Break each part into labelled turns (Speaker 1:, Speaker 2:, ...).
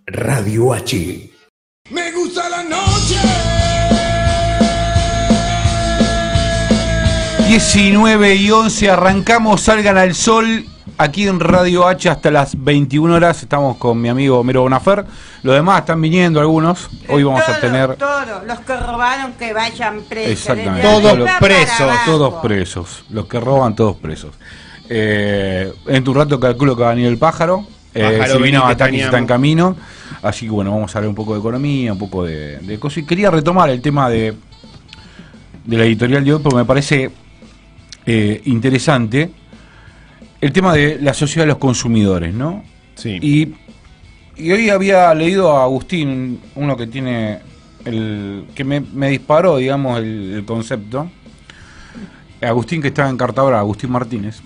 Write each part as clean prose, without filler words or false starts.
Speaker 1: Radio H.
Speaker 2: Me gusta la noche.
Speaker 3: 19:11, arrancamos Salgan al Sol aquí en Radio H hasta las 21 horas. Estamos con mi amigo Homero Bonafer. Los demás están viniendo algunos. Hoy vamos a tener...
Speaker 4: Todos, los que robaron que vayan presos.
Speaker 3: Exactamente.
Speaker 4: Todos presos.
Speaker 3: Todos presos. Los que roban, todos presos. En tu rato calculo que va a venir el pájaro. Si vino Ataques está en camino. Así que bueno, vamos a hablar un poco de economía, un poco de cosas. Y quería retomar el tema de la editorial de hoy porque me parece interesante el tema de la sociedad de los consumidores, ¿no?
Speaker 5: Sí.
Speaker 3: Y hoy había leído a Agustín, uno que tiene que me disparó, digamos, el concepto. Agustín, que estaba en Cartabra, Agustín Martínez.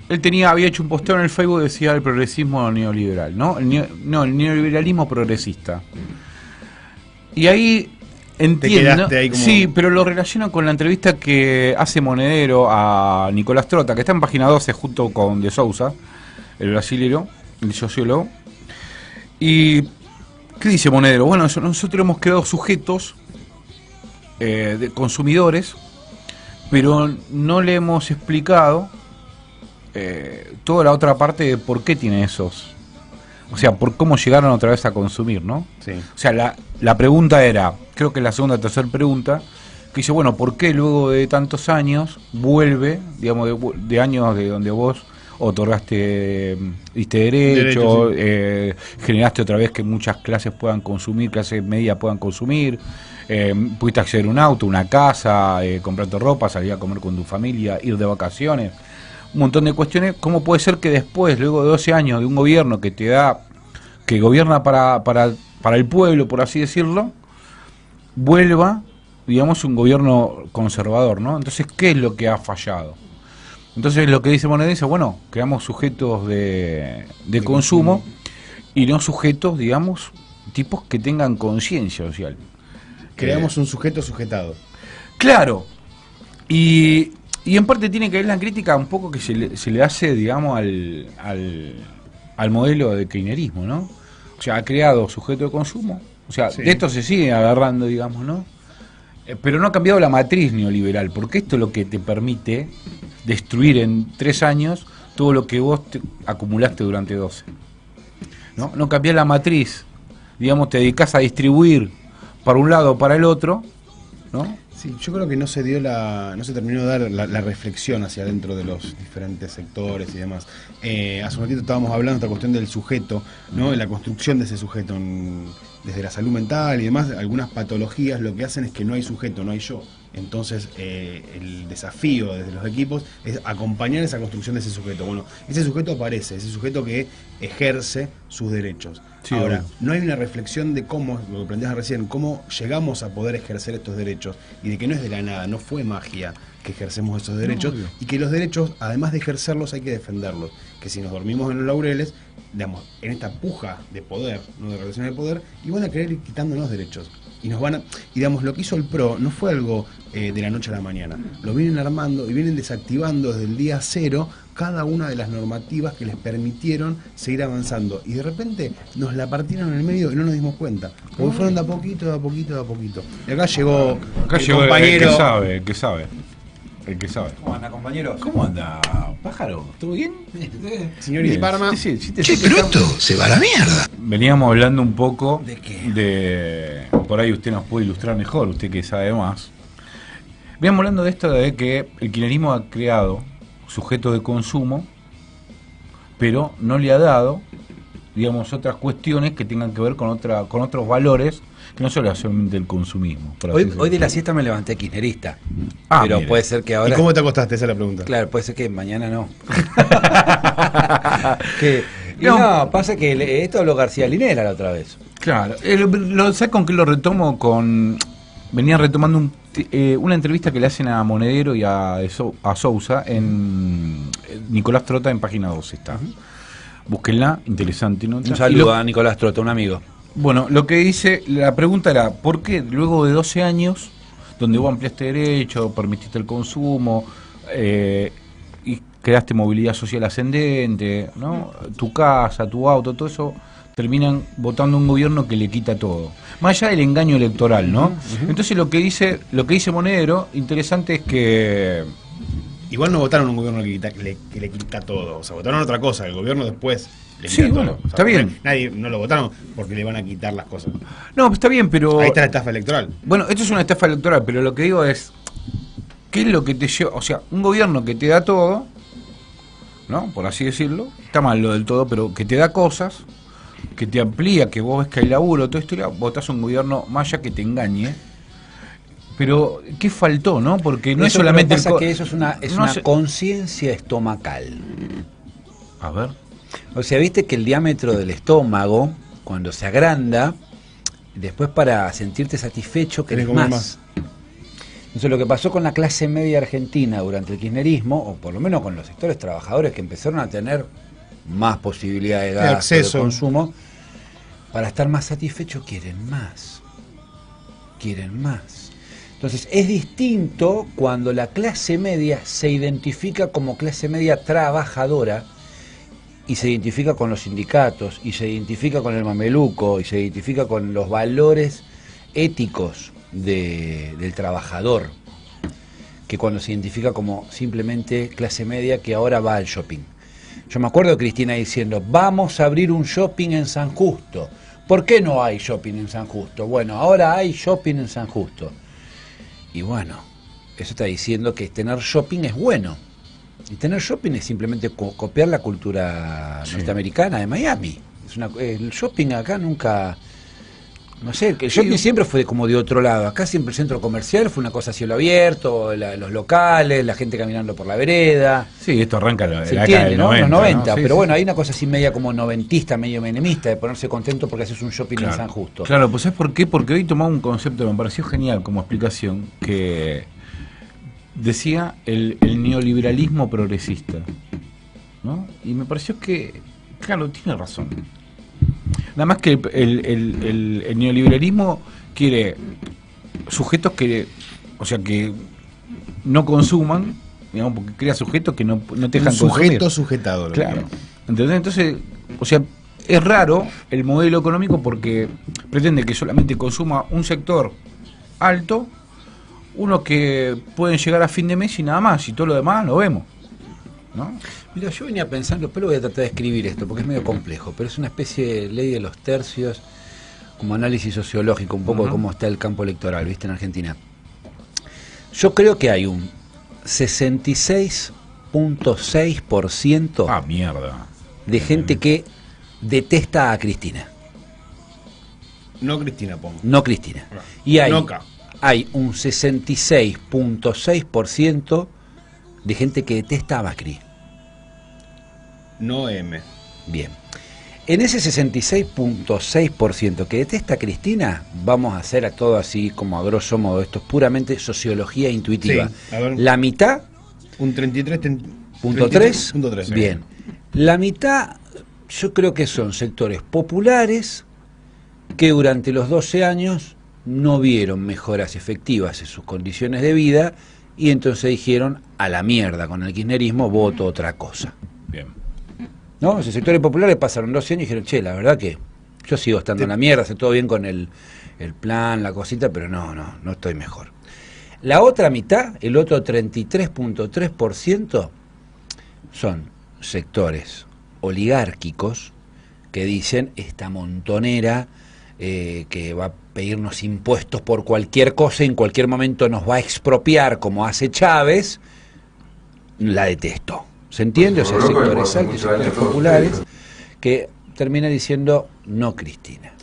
Speaker 3: Él había hecho un posteo en el Facebook que decía el progresismo neoliberal, ¿no? El neoliberalismo progresista. Y ahí entiendo,
Speaker 5: ahí como...
Speaker 3: sí, pero lo relaciono con la entrevista que hace Monedero a Nicolás Trota, que está en página 12 junto con De Souza, el brasilero, el sociólogo. ¿Y qué dice Monedero? Bueno, nosotros hemos creado sujetos de consumidores, pero no le hemos explicado toda la otra parte de por qué tiene esos. O sea, por cómo llegaron otra vez a consumir, ¿no?
Speaker 5: Sí.
Speaker 3: O sea, la pregunta era, creo que es la segunda o tercera pregunta, que dice, bueno, ¿por qué luego de tantos años vuelve, digamos, de años de donde vos otorgaste, diste derecho, generaste otra vez que muchas clases puedan consumir, clases medias puedan consumir, pudiste acceder a un auto, una casa, comprarte ropa, salir a comer con tu familia, ir de vacaciones, un montón de cuestiones? ¿Cómo puede ser que después, luego de 12 años de un gobierno que gobierna para el pueblo, por así decirlo, vuelva, digamos, un gobierno conservador, ¿no? Entonces, ¿qué es lo que ha fallado? Entonces, lo que dice Moneda dice, bueno, creamos sujetos de consumo y no sujetos, digamos, tipos que tengan conciencia social.
Speaker 5: Creamos un sujeto sujetado.
Speaker 3: Claro. Y en parte tiene que ver la crítica un poco que se le hace, digamos, al modelo de kirchnerismo, ¿no? O sea, ha creado sujeto de consumo. O sea, sí, de esto se sigue agarrando, digamos, ¿no? Pero no ha cambiado la matriz neoliberal, porque esto es lo que te permite destruir en 3 años todo lo que vos acumulaste durante 12. No cambiás la matriz, digamos, te dedicás a distribuir para un lado o para el otro, ¿no?
Speaker 5: Sí, yo creo que no se terminó de dar la reflexión hacia adentro de los diferentes sectores y demás. Hace un ratito estábamos hablando de esta cuestión del sujeto, ¿no? De la construcción de ese sujeto desde la salud mental y demás. Algunas patologías lo que hacen es que no hay sujeto, no hay yo. Entonces el desafío desde los equipos es acompañar esa construcción de ese sujeto. Bueno, ese sujeto aparece, ese sujeto que ejerce sus derechos. Sí, ahora, no hay una reflexión de cómo, lo que planteaste recién, cómo llegamos a poder ejercer estos derechos y de que no es de la nada, no fue magia que ejercemos esos derechos, y que los derechos, además de ejercerlos, hay que defenderlos. Que si nos dormimos en los laureles, digamos, en esta puja de poder, no de relación de poder, y van a querer ir quitándonos derechos. Y digamos, lo que hizo el PRO no fue algo de la noche a la mañana. Lo vienen armando y vienen desactivando desde el día cero cada una de las normativas que les permitieron seguir avanzando. Y de repente nos la partieron en el medio y no nos dimos cuenta. Porque fueron de a poquito, de a poquito, de a poquito. Y acá llegó el compañero.
Speaker 3: El que sabe.
Speaker 6: ¿Cómo anda, compañeros?
Speaker 3: ¿Cómo anda, pájaro? ¿Todo bien?
Speaker 5: Señor Iparma.
Speaker 1: Che, pero esto se va a la mierda.
Speaker 3: Veníamos hablando un poco
Speaker 6: ¿de qué?
Speaker 3: Por ahí usted nos puede ilustrar mejor, usted que sabe más. Veníamos hablando de esto de que el kirchnerismo ha creado sujetos de consumo, pero no le ha dado, digamos, otras cuestiones que tengan que ver con otros valores que no solo solamente el consumismo.
Speaker 6: Hoy de la siesta me levanté kirchnerista, pero
Speaker 3: mire,
Speaker 6: puede ser que ahora...
Speaker 5: ¿Y cómo te acostaste? Esa es la pregunta.
Speaker 6: Claro, puede ser que mañana no. No, pasa que esto habló García Linera la otra vez.
Speaker 3: Claro, ¿sabes con qué lo retomo? Venía retomando una entrevista que le hacen a Monedero y a Sousa en Nicolás Trota en página 12 está. Búsquenla, interesante, ¿no?
Speaker 6: Un saludo a Nicolás Trota, un amigo.
Speaker 3: Bueno, lo que dice, la pregunta era, ¿por qué luego de 12 años, donde vos ampliaste derechos, permitiste el consumo, y creaste movilidad social ascendente, ¿no? Tu casa, tu auto, todo eso terminan votando un gobierno que le quita todo. Más allá del engaño electoral, ¿no? Entonces lo que dice Monedero, interesante es que...
Speaker 5: Igual no votaron un gobierno que le quita todo, o sea, votaron otra cosa, el gobierno después le
Speaker 3: Sí,
Speaker 5: quita
Speaker 3: bueno,
Speaker 5: todo. O sea,
Speaker 3: está bien.
Speaker 5: Nadie no lo votaron porque le van a quitar las cosas.
Speaker 3: No, está bien, pero...
Speaker 5: Ahí está la estafa electoral.
Speaker 3: Bueno, esto es una estafa electoral, pero lo que digo es, ¿qué es lo que te lleva? O sea, un gobierno que te da todo, ¿no? Por así decirlo, está mal lo del todo, pero que te da cosas, que te amplía, que vos ves que hay laburo, toda historia, votás un gobierno más allá que te engañe. Pero, ¿qué faltó, no? Porque no es
Speaker 6: Eso,
Speaker 3: solamente...
Speaker 6: lo que pasa es que eso es una
Speaker 3: no sé-
Speaker 6: conciencia estomacal.
Speaker 3: A ver.
Speaker 6: O sea, viste que el diámetro del estómago, cuando se agranda, después para sentirte satisfecho
Speaker 5: Tenés
Speaker 6: querés
Speaker 5: que comer
Speaker 6: más. Entonces lo que pasó con la clase media argentina durante el kirchnerismo, o por lo menos con los sectores trabajadores que empezaron a tener más posibilidad de gasto, de
Speaker 5: acceso.
Speaker 6: consumo, para estar más satisfechos quieren más. Quieren más. Entonces es distinto cuando la clase media se identifica como clase media trabajadora y se identifica con los sindicatos y se identifica con el mameluco y se identifica con los valores éticos del trabajador, que cuando se identifica como simplemente clase media que ahora va al shopping. Yo me acuerdo de Cristina diciendo, vamos a abrir un shopping en San Justo. ¿Por qué no hay shopping en San Justo? Bueno, ahora hay shopping en San Justo. Y bueno, eso está diciendo que tener shopping es bueno. Y tener shopping es simplemente copiar la cultura norteamericana de Miami. El shopping acá nunca... No sé, el shopping siempre fue como de otro lado. Acá siempre el centro comercial fue una cosa a cielo abierto, los locales, la gente caminando por la vereda.
Speaker 3: Sí, esto arranca en la
Speaker 6: Se
Speaker 3: década
Speaker 6: entiende,
Speaker 3: del
Speaker 6: ¿no?
Speaker 3: 90,
Speaker 6: Los 90,
Speaker 3: ¿no? Sí,
Speaker 6: pero
Speaker 3: sí.
Speaker 6: bueno, hay una cosa así media como noventista, medio menemista, de ponerse contento porque haces un shopping en San Justo.
Speaker 3: Claro, pues ¿sabes por qué? Porque hoy tomaba un concepto que me pareció genial como explicación, que decía el neoliberalismo progresista, ¿no? Y me pareció que, claro, tiene razón. Nada más que el neoliberalismo quiere sujetos que, o sea, que no consuman, digamos, porque crea sujetos que no te dejan
Speaker 5: Un
Speaker 3: consumir.
Speaker 5: sujeto sujetado.
Speaker 3: Claro. ¿Entendés? Entonces, o sea, es raro el modelo económico porque pretende que solamente consuma un sector alto, uno que pueden llegar a fin de mes y nada más, y todo lo demás lo vemos, ¿no?
Speaker 6: Mira, yo venía pensando, pero voy a tratar de escribir esto porque es medio complejo, pero es una especie de ley de los tercios, como análisis sociológico, un poco de cómo está el campo electoral, ¿viste? En Argentina. Yo creo que hay un 66.6%
Speaker 3: Ah, mierda.
Speaker 6: de gente que detesta a Cristina,
Speaker 5: No Cristina, pongo.
Speaker 6: no Cristina. Y
Speaker 5: Noca.
Speaker 6: hay un 66.6% de gente que detesta a Macri.
Speaker 5: No M.
Speaker 6: Bien. En ese 66.6% que detesta a Cristina, vamos a hacer a todo así como a grosso modo, esto es puramente sociología intuitiva.
Speaker 5: Sí, a ver.
Speaker 6: La mitad,
Speaker 5: Un 33.
Speaker 6: punto 3,
Speaker 5: Punto 3.
Speaker 6: bien. La mitad yo creo que son sectores populares que durante los 12 años no vieron mejoras efectivas en sus condiciones de vida y entonces dijeron a la mierda con el kirchnerismo, voto otra cosa.
Speaker 3: Bien.
Speaker 6: ¿No? Esos sectores populares pasaron 12 años y dijeron, che, la verdad que yo sigo estando en la mierda, hace todo bien con el plan, la cosita, pero no estoy mejor. La otra mitad, el otro 33.3%, son sectores oligárquicos que dicen esta montonera que va a pedirnos impuestos por cualquier cosa, en cualquier momento nos va a expropiar como hace Chávez, la detesto. ¿Se entiende? O sea, sectores altos y sectores populares que termina diciendo no Cristina.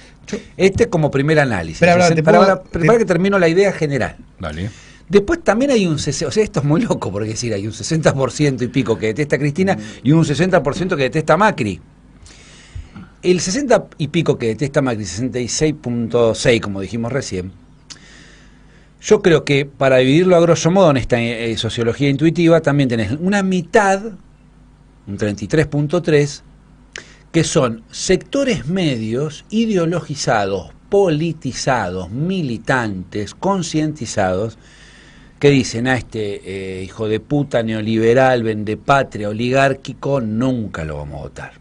Speaker 6: Este como primer análisis. Para que termino la idea general.
Speaker 3: Dale.
Speaker 6: Después también hay un 60%, o sea, esto es muy loco porque decir, hay un 60% y pico que detesta a Cristina y un 60% que detesta a Macri. El 60 y pico que detesta a Macri, 66.6 como dijimos recién, yo creo que para dividirlo a grosso modo en esta sociología intuitiva también tenés una mitad, un 33.3, que son sectores medios ideologizados, politizados, militantes, concientizados, que dicen a este hijo de puta neoliberal, vendepatria, oligárquico, nunca lo vamos a votar.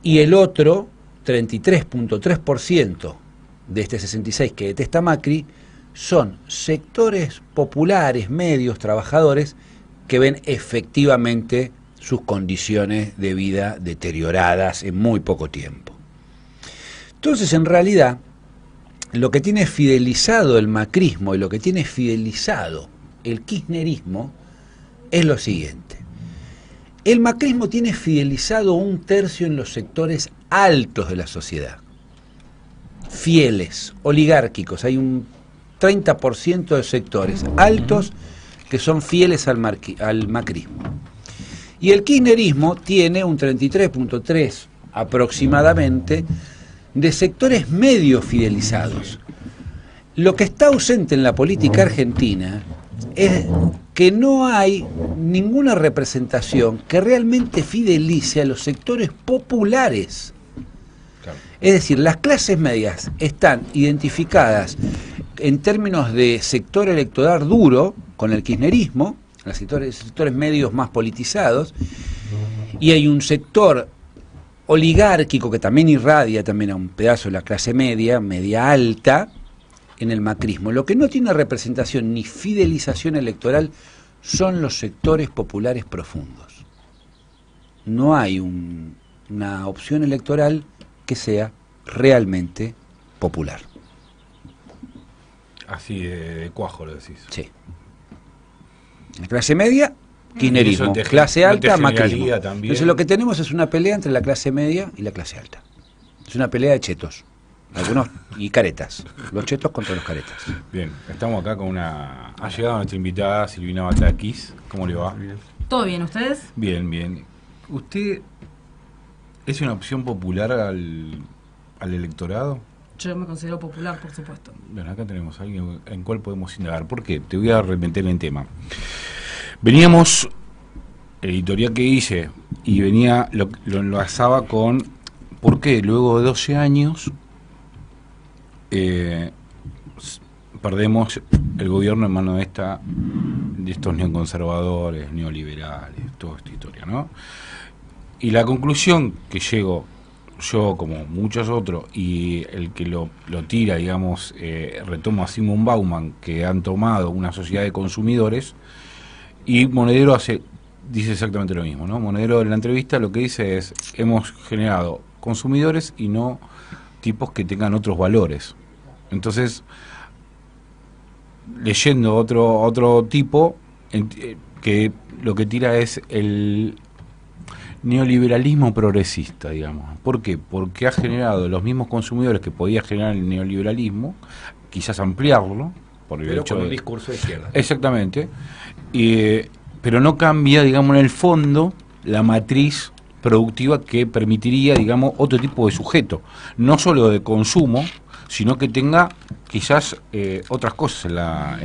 Speaker 6: y el otro 33.3% de este 66% que detesta Macri son sectores populares, medios, trabajadores que ven efectivamente sus condiciones de vida deterioradas en muy poco tiempo. Entonces, en realidad, lo que tiene fidelizado el macrismo y lo que tiene fidelizado el kirchnerismo es lo siguiente. El macrismo tiene fidelizado 1/3 en los sectores altos de la sociedad, fieles, oligárquicos. Hay un 30% de sectores altos que son fieles al macrismo. Y el kirchnerismo tiene un 33.3 aproximadamente de sectores medio fidelizados. Lo que está ausente en la política argentina es que no hay ninguna representación que realmente fidelice a los sectores populares. Claro. Es decir, las clases medias están identificadas en términos de sector electoral duro con el kirchnerismo, los sectores medios más politizados, y hay un sector oligárquico que también irradia también a un pedazo de la clase media, media alta, en el macrismo. Lo que no tiene representación ni fidelización electoral son los sectores populares profundos. No hay una opción electoral que sea realmente popular.
Speaker 3: Así de cuajo lo decís.
Speaker 6: Sí. La clase media, kirchnerismo. Clase alta, macrismo. Entonces lo que tenemos es una pelea entre la clase media y la clase alta. Es una pelea de chetos. Algunos y caretas. Los chetos contra los caretas.
Speaker 3: Bien, estamos acá con una... Ha llegado nuestra invitada Silvina Batakis. ¿Cómo le va?
Speaker 7: ¿Todo bien, ustedes?
Speaker 3: Bien, bien. ¿Usted es una opción popular al electorado?
Speaker 7: Yo me considero popular, por supuesto.
Speaker 3: Bueno, acá tenemos a alguien en cual podemos indagar. ¿Por qué? Te voy a remeter en tema. Veníamos, el editorial que hice, y venía, lo enlazaba con por qué luego de 12 años perdemos el gobierno en manos de estos neoconservadores, neoliberales, toda esta historia, ¿no? Y la conclusión que llego yo, como muchos otros, y el que lo tira, digamos, retomo a Simon Bauman, que han tomado una sociedad de consumidores, y Monedero dice exactamente lo mismo, ¿no? Monedero en la entrevista lo que dice es, hemos generado consumidores y no tipos que tengan otros valores. Entonces, leyendo otro tipo, que lo que tira es el neoliberalismo progresista, digamos. ¿Por qué? Porque ha generado los mismos consumidores que podía generar el neoliberalismo, quizás ampliarlo, por el hecho
Speaker 6: con un
Speaker 3: de
Speaker 6: discurso de izquierda.
Speaker 3: Exactamente. Pero no cambia, digamos, en el fondo, la matriz productiva que permitiría, digamos, otro tipo de sujeto. No solo de consumo, sino que tenga quizás otras cosas a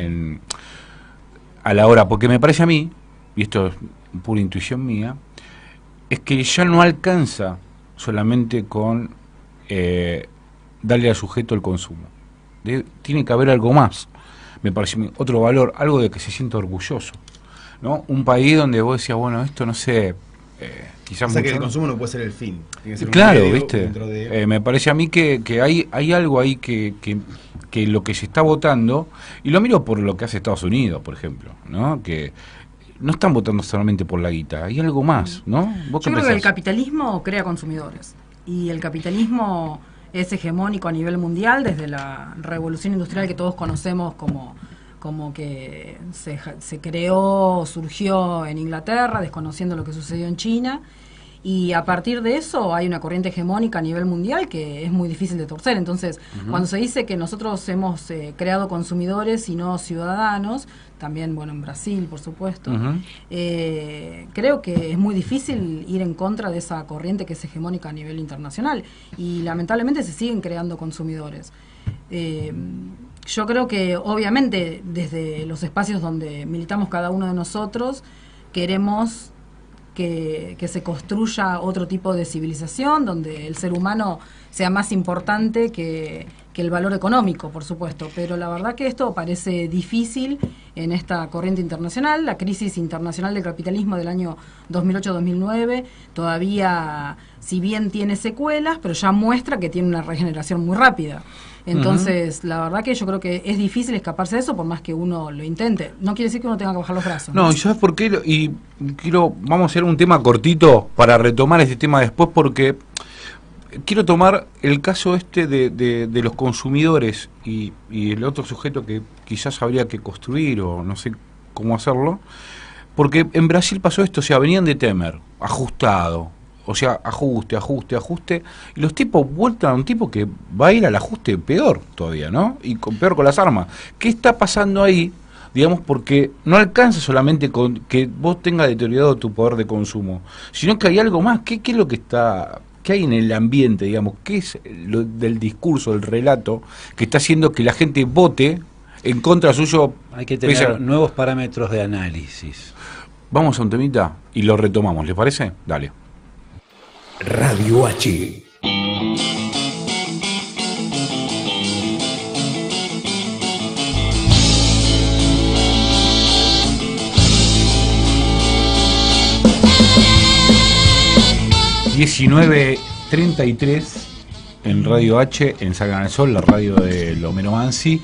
Speaker 3: la hora. Porque me parece a mí, y esto es pura intuición mía, es que ya no alcanza solamente con darle al sujeto el consumo. Tiene que haber algo más, me parece otro valor, algo de que se sienta orgulloso, ¿no? Un país donde vos decías, bueno, esto no sé, quizás...
Speaker 5: O sea, que el consumo no puede ser el fin. Tiene que ser
Speaker 3: claro,
Speaker 5: un
Speaker 3: ¿viste?
Speaker 5: de...
Speaker 3: me parece a mí que hay algo ahí que lo que se está votando, y lo miro por lo que hace Estados Unidos, por ejemplo, ¿no? Que no están votando solamente por la guita, hay algo más, ¿no? ¿Vos
Speaker 7: Yo creo que el capitalismo crea consumidores, y el capitalismo es hegemónico a nivel mundial desde la revolución industrial que todos conocemos como que se creó, surgió en Inglaterra, desconociendo lo que sucedió en China, y a partir de eso hay una corriente hegemónica a nivel mundial que es muy difícil de torcer. Entonces, cuando se dice que nosotros hemos creado consumidores y no ciudadanos, también, bueno, en Brasil, por supuesto, creo que es muy difícil ir en contra de esa corriente que es hegemónica a nivel internacional, y lamentablemente se siguen creando consumidores. Yo creo que obviamente desde los espacios donde militamos cada uno de nosotros queremos que se construya otro tipo de civilización donde el ser humano sea más importante que que el valor económico, por supuesto, pero la verdad que esto parece difícil en esta corriente internacional. La crisis internacional del capitalismo del año 2008-2009 todavía, si bien tiene secuelas, pero ya muestra que tiene una regeneración muy rápida. Entonces, la verdad que yo creo que es difícil escaparse de eso por más que uno lo intente. No quiere decir que uno tenga que bajar los brazos.
Speaker 3: No, ¿y sabes por qué? Y vamos a hacer un tema cortito para retomar este tema después, porque quiero tomar el caso de los consumidores y el otro sujeto que quizás habría que construir o no sé cómo hacerlo, porque en Brasil pasó esto, o sea, venían de Temer, ajustado, o sea, ajuste, y los tipos vueltan a un tipo que va a ir al ajuste peor todavía, ¿no? Y peor con las armas. ¿Qué está pasando ahí? Digamos, porque no alcanza solamente con que vos tengas deteriorado tu poder de consumo, sino que hay algo más. ¿Qué es lo que está... ¿Qué hay en el ambiente, digamos? ¿Qué es lo del discurso, del relato, que está haciendo que la gente vote en contra suyo?
Speaker 6: Hay que tener nuevos parámetros de análisis.
Speaker 3: Vamos a un temita y lo retomamos, ¿les parece? Dale.
Speaker 1: Radio H.
Speaker 3: ...19:33 en Radio H, en Salgan al Sol, la radio de Homero Mansi.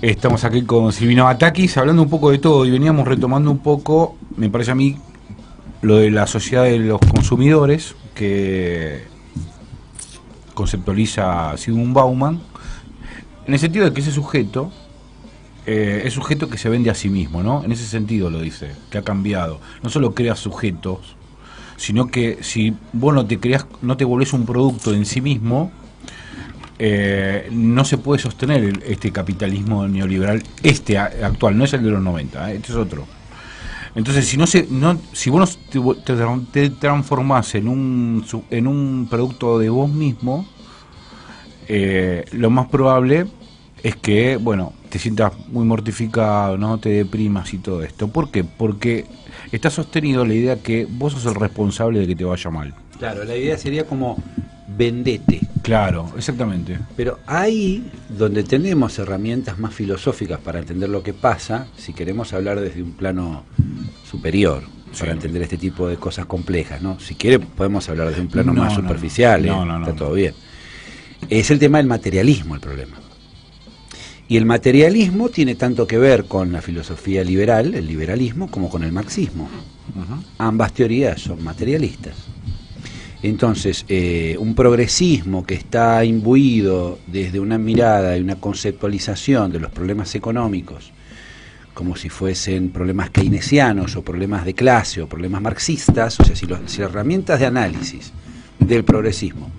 Speaker 3: Estamos aquí con Silvina Batakis, hablando un poco de todo, y veníamos retomando un poco, me parece a mí, lo de la sociedad de los consumidores, que conceptualiza Zygmunt Bauman, en el sentido de que ese sujeto es sujeto que se vende a sí mismo, ¿no? En ese sentido lo dice, que ha cambiado. No solo crea sujetos, sino que si vos no te volvés un producto en sí mismo, no se puede sostener este capitalismo neoliberal, actual, no es el de los 90, este es otro. Entonces, si vos te transformás en un producto de vos mismo, lo más probable es que, bueno, te sientas muy mortificado, ¿no? Te deprimas y todo esto. ¿Por qué? Porque está sostenido la idea que vos sos el responsable de que te vaya mal.
Speaker 6: Claro, la idea sería como vendete.
Speaker 3: Claro, exactamente.
Speaker 6: Pero ahí donde tenemos herramientas más filosóficas para entender lo que pasa, si queremos hablar desde un plano superior, para entender este tipo de cosas complejas, ¿no? Si quiere podemos hablar desde un plano más superficial, está todo bien. Es el tema del materialismo el problema. Y el materialismo tiene tanto que ver con la filosofía liberal, el liberalismo, como con el marxismo. Ambas teorías son materialistas. Entonces, un progresismo que está imbuido desde una mirada y una conceptualización de los problemas económicos, como si fuesen problemas keynesianos o problemas de clase o problemas marxistas, o sea, si las herramientas de análisis del progresismo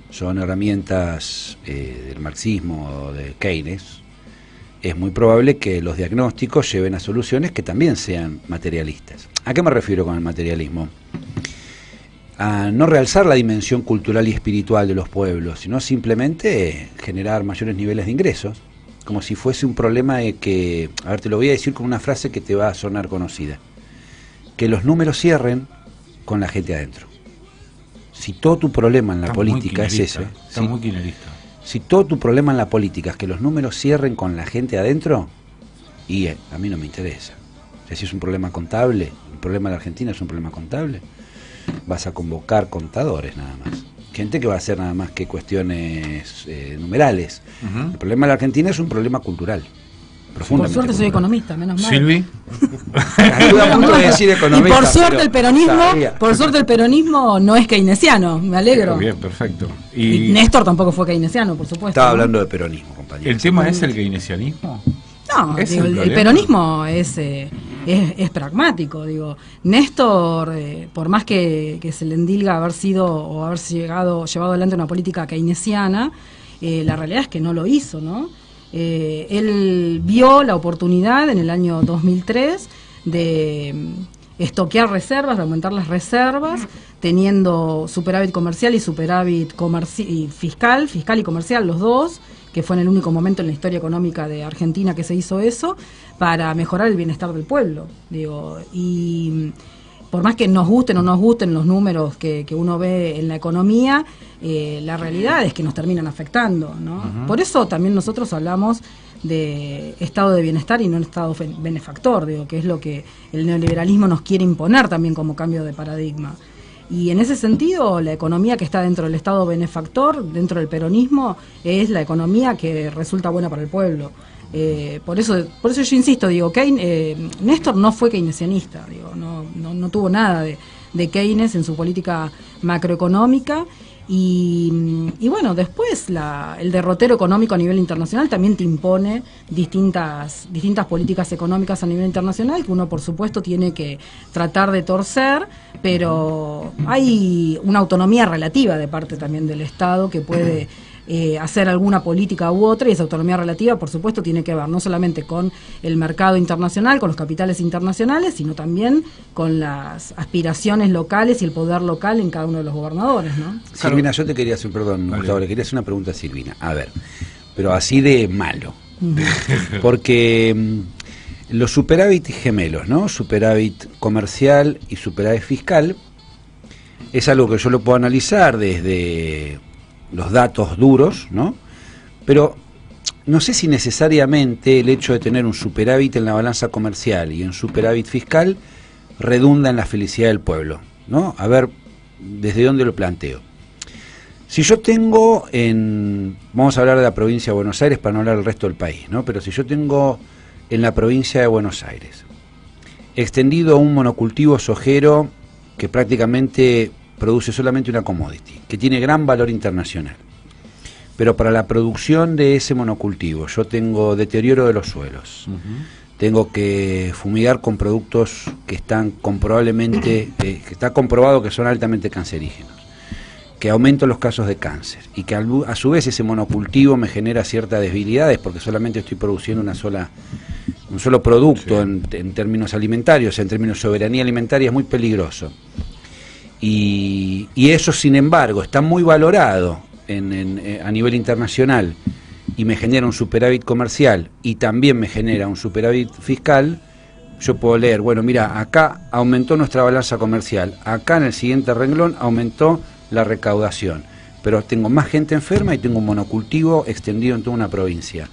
Speaker 6: son herramientas del marxismo o de Keynes, es muy probable que los diagnósticos lleven a soluciones que también sean materialistas. ¿A qué me refiero con el materialismo? A no realzar la dimensión cultural y espiritual de los pueblos, sino simplemente generar mayores niveles de ingresos, como si fuese un problema de que, a ver, te lo voy a decir con una frase que te va a sonar conocida, que los números cierren con la gente adentro. Si todo tu problema en la política es ese,
Speaker 3: muy kirchnerista.
Speaker 6: Si todo tu problema en la política es que los números cierren con la gente adentro, y a mí no me interesa. O sea, si es un problema contable, el problema de la Argentina es un problema contable, vas a convocar contadores nada más. Gente que va a hacer nada más que cuestiones numerales. El problema de la Argentina es un problema cultural.
Speaker 7: Por suerte soy economista, menos mal.
Speaker 3: Silvi.
Speaker 6: Estuve a punto de decir economista.
Speaker 7: Y por suerte el peronismo no es keynesiano, me alegro.
Speaker 3: Bien, perfecto.
Speaker 7: Y Néstor tampoco fue keynesiano, por supuesto.
Speaker 6: Estaba hablando de peronismo, compañero.
Speaker 3: ¿El tema es el keynesianismo?
Speaker 7: No, digo, el peronismo es pragmático, digo. Néstor, por más que se le endilga haber sido o haber llevado adelante una política keynesiana, la realidad es que no lo hizo, ¿no? Él vio la oportunidad en el año 2003 de estoquear reservas, de aumentar las reservas, teniendo superávit comercial y superávit fiscal y comercial, los dos, que fue en el único momento en la historia económica de Argentina que se hizo eso, para mejorar el bienestar del pueblo. Digo, y por más que nos gusten o no nos gusten los números que uno ve en la economía, la realidad es que nos terminan afectando, ¿no? Por eso también nosotros hablamos de estado de bienestar y no un estado benefactor, digo, que es lo que el neoliberalismo nos quiere imponer también como cambio de paradigma. Y en ese sentido, la economía que está dentro del estado benefactor, dentro del peronismo, es la economía que resulta buena para el pueblo. Por eso yo insisto, digo, Néstor no fue keynesianista, digo, no tuvo nada de Keynes en su política macroeconómica. Y bueno, después el derrotero económico a nivel internacional también te impone distintas políticas económicas a nivel internacional que uno por supuesto tiene que tratar de torcer, pero hay una autonomía relativa de parte también del Estado que puede hacer alguna política u otra, y esa autonomía relativa por supuesto tiene que ver no solamente con el mercado internacional, con los capitales internacionales, sino también con las aspiraciones locales y el poder local en cada uno de los gobernadores, ¿no?
Speaker 6: Silvina, yo te quería hacer, perdón, Gustavo, le quería hacer una pregunta a Silvina, a ver, pero así de malo, porque los superávit gemelos, ¿no? Superávit comercial y superávit fiscal, es algo que yo lo puedo analizar desde los datos duros, ¿no? Pero no sé si necesariamente el hecho de tener un superávit en la balanza comercial y un superávit fiscal redunda en la felicidad del pueblo, ¿no? A ver, ¿desde dónde lo planteo? Si yo tengo vamos a hablar de la provincia de Buenos Aires para no hablar del resto del país, ¿no? Pero si yo tengo en la provincia de Buenos Aires extendido un monocultivo sojero que prácticamente produce solamente una commodity, que tiene gran valor internacional. Pero para la producción de ese monocultivo yo tengo deterioro de los suelos, tengo que fumigar con productos que están comprobablemente, que está comprobado que son altamente cancerígenos, que aumentan los casos de cáncer, y que a su vez ese monocultivo me genera ciertas debilidades porque solamente estoy produciendo un solo producto, sí, en términos alimentarios, en términos de soberanía alimentaria es muy peligroso. Y eso, sin embargo, está muy valorado a nivel internacional y me genera un superávit comercial y también me genera un superávit fiscal. Yo puedo leer, bueno, mira, acá aumentó nuestra balanza comercial, acá en el siguiente renglón aumentó la recaudación, pero tengo más gente enferma y tengo un monocultivo extendido en toda una provincia.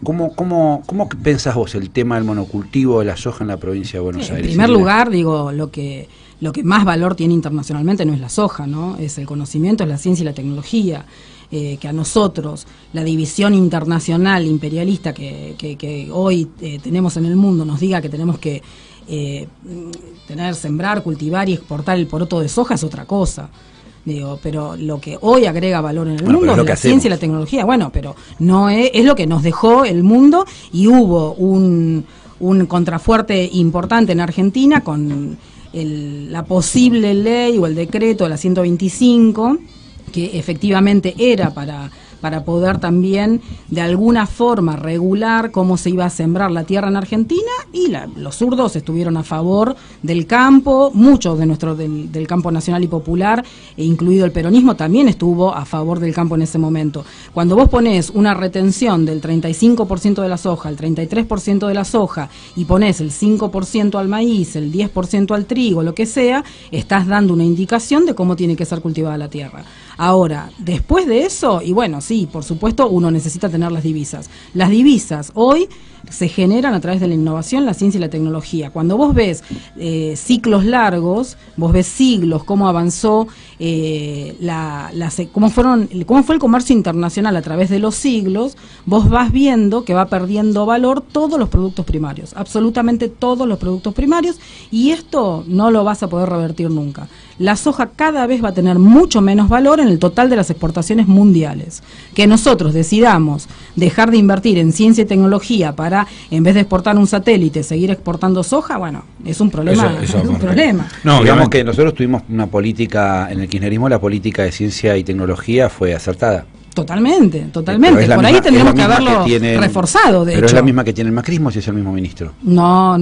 Speaker 6: ¿Cómo pensás vos el tema del monocultivo de la soja en la provincia de Buenos Aires?
Speaker 7: En primer lugar, digo, lo que más valor tiene internacionalmente no es la soja, ¿no? Es el conocimiento, es la ciencia y la tecnología. Que a nosotros, la división internacional imperialista que hoy tenemos en el mundo, nos diga que tenemos que sembrar, cultivar y exportar el poroto de soja es otra cosa. Digo, pero lo que hoy agrega valor en el mundo es la ciencia y la tecnología. Bueno, pero no es lo que nos dejó el mundo, y hubo un contrafuerte importante en Argentina con la posible ley o el decreto de la 125, que efectivamente era para poder también de alguna forma regular cómo se iba a sembrar la tierra en Argentina, y los zurdos estuvieron a favor del campo, muchos de del campo nacional y popular, incluido el peronismo, también estuvo a favor del campo en ese momento. Cuando vos ponés una retención del 35% de la soja, el 33% de la soja, y ponés el 5% al maíz, el 10% al trigo, lo que sea, estás dando una indicación de cómo tiene que ser cultivada la tierra. Ahora, después de eso, y bueno, sí, por supuesto, uno necesita tener las divisas. Las divisas hoy se generan a través de la innovación, la ciencia y la tecnología. Cuando vos ves ciclos largos, vos ves siglos, cómo avanzó, cómo fue el comercio internacional a través de los siglos, vos vas viendo que va perdiendo valor todos los productos primarios, absolutamente todos los productos primarios, y esto no lo vas a poder revertir nunca. La soja cada vez va a tener mucho menos valor en el total de las exportaciones mundiales. Que nosotros decidamos dejar de invertir en ciencia y tecnología para, en vez de exportar un satélite, seguir exportando soja, bueno, es un problema.
Speaker 6: Eso
Speaker 7: es un problema.
Speaker 6: No, digamos que nosotros tuvimos una política, en el kirchnerismo la política de ciencia y tecnología fue acertada.
Speaker 7: Totalmente.
Speaker 6: Pero es la
Speaker 7: Por
Speaker 6: misma-
Speaker 7: ahí
Speaker 6: es
Speaker 7: tendríamos
Speaker 6: la
Speaker 7: que
Speaker 6: misma
Speaker 7: haberlo
Speaker 6: tienen-
Speaker 7: reforzado, de
Speaker 6: Pero
Speaker 7: hecho.
Speaker 6: es la misma que tiene el macrismo, si es el mismo ministro.
Speaker 7: No,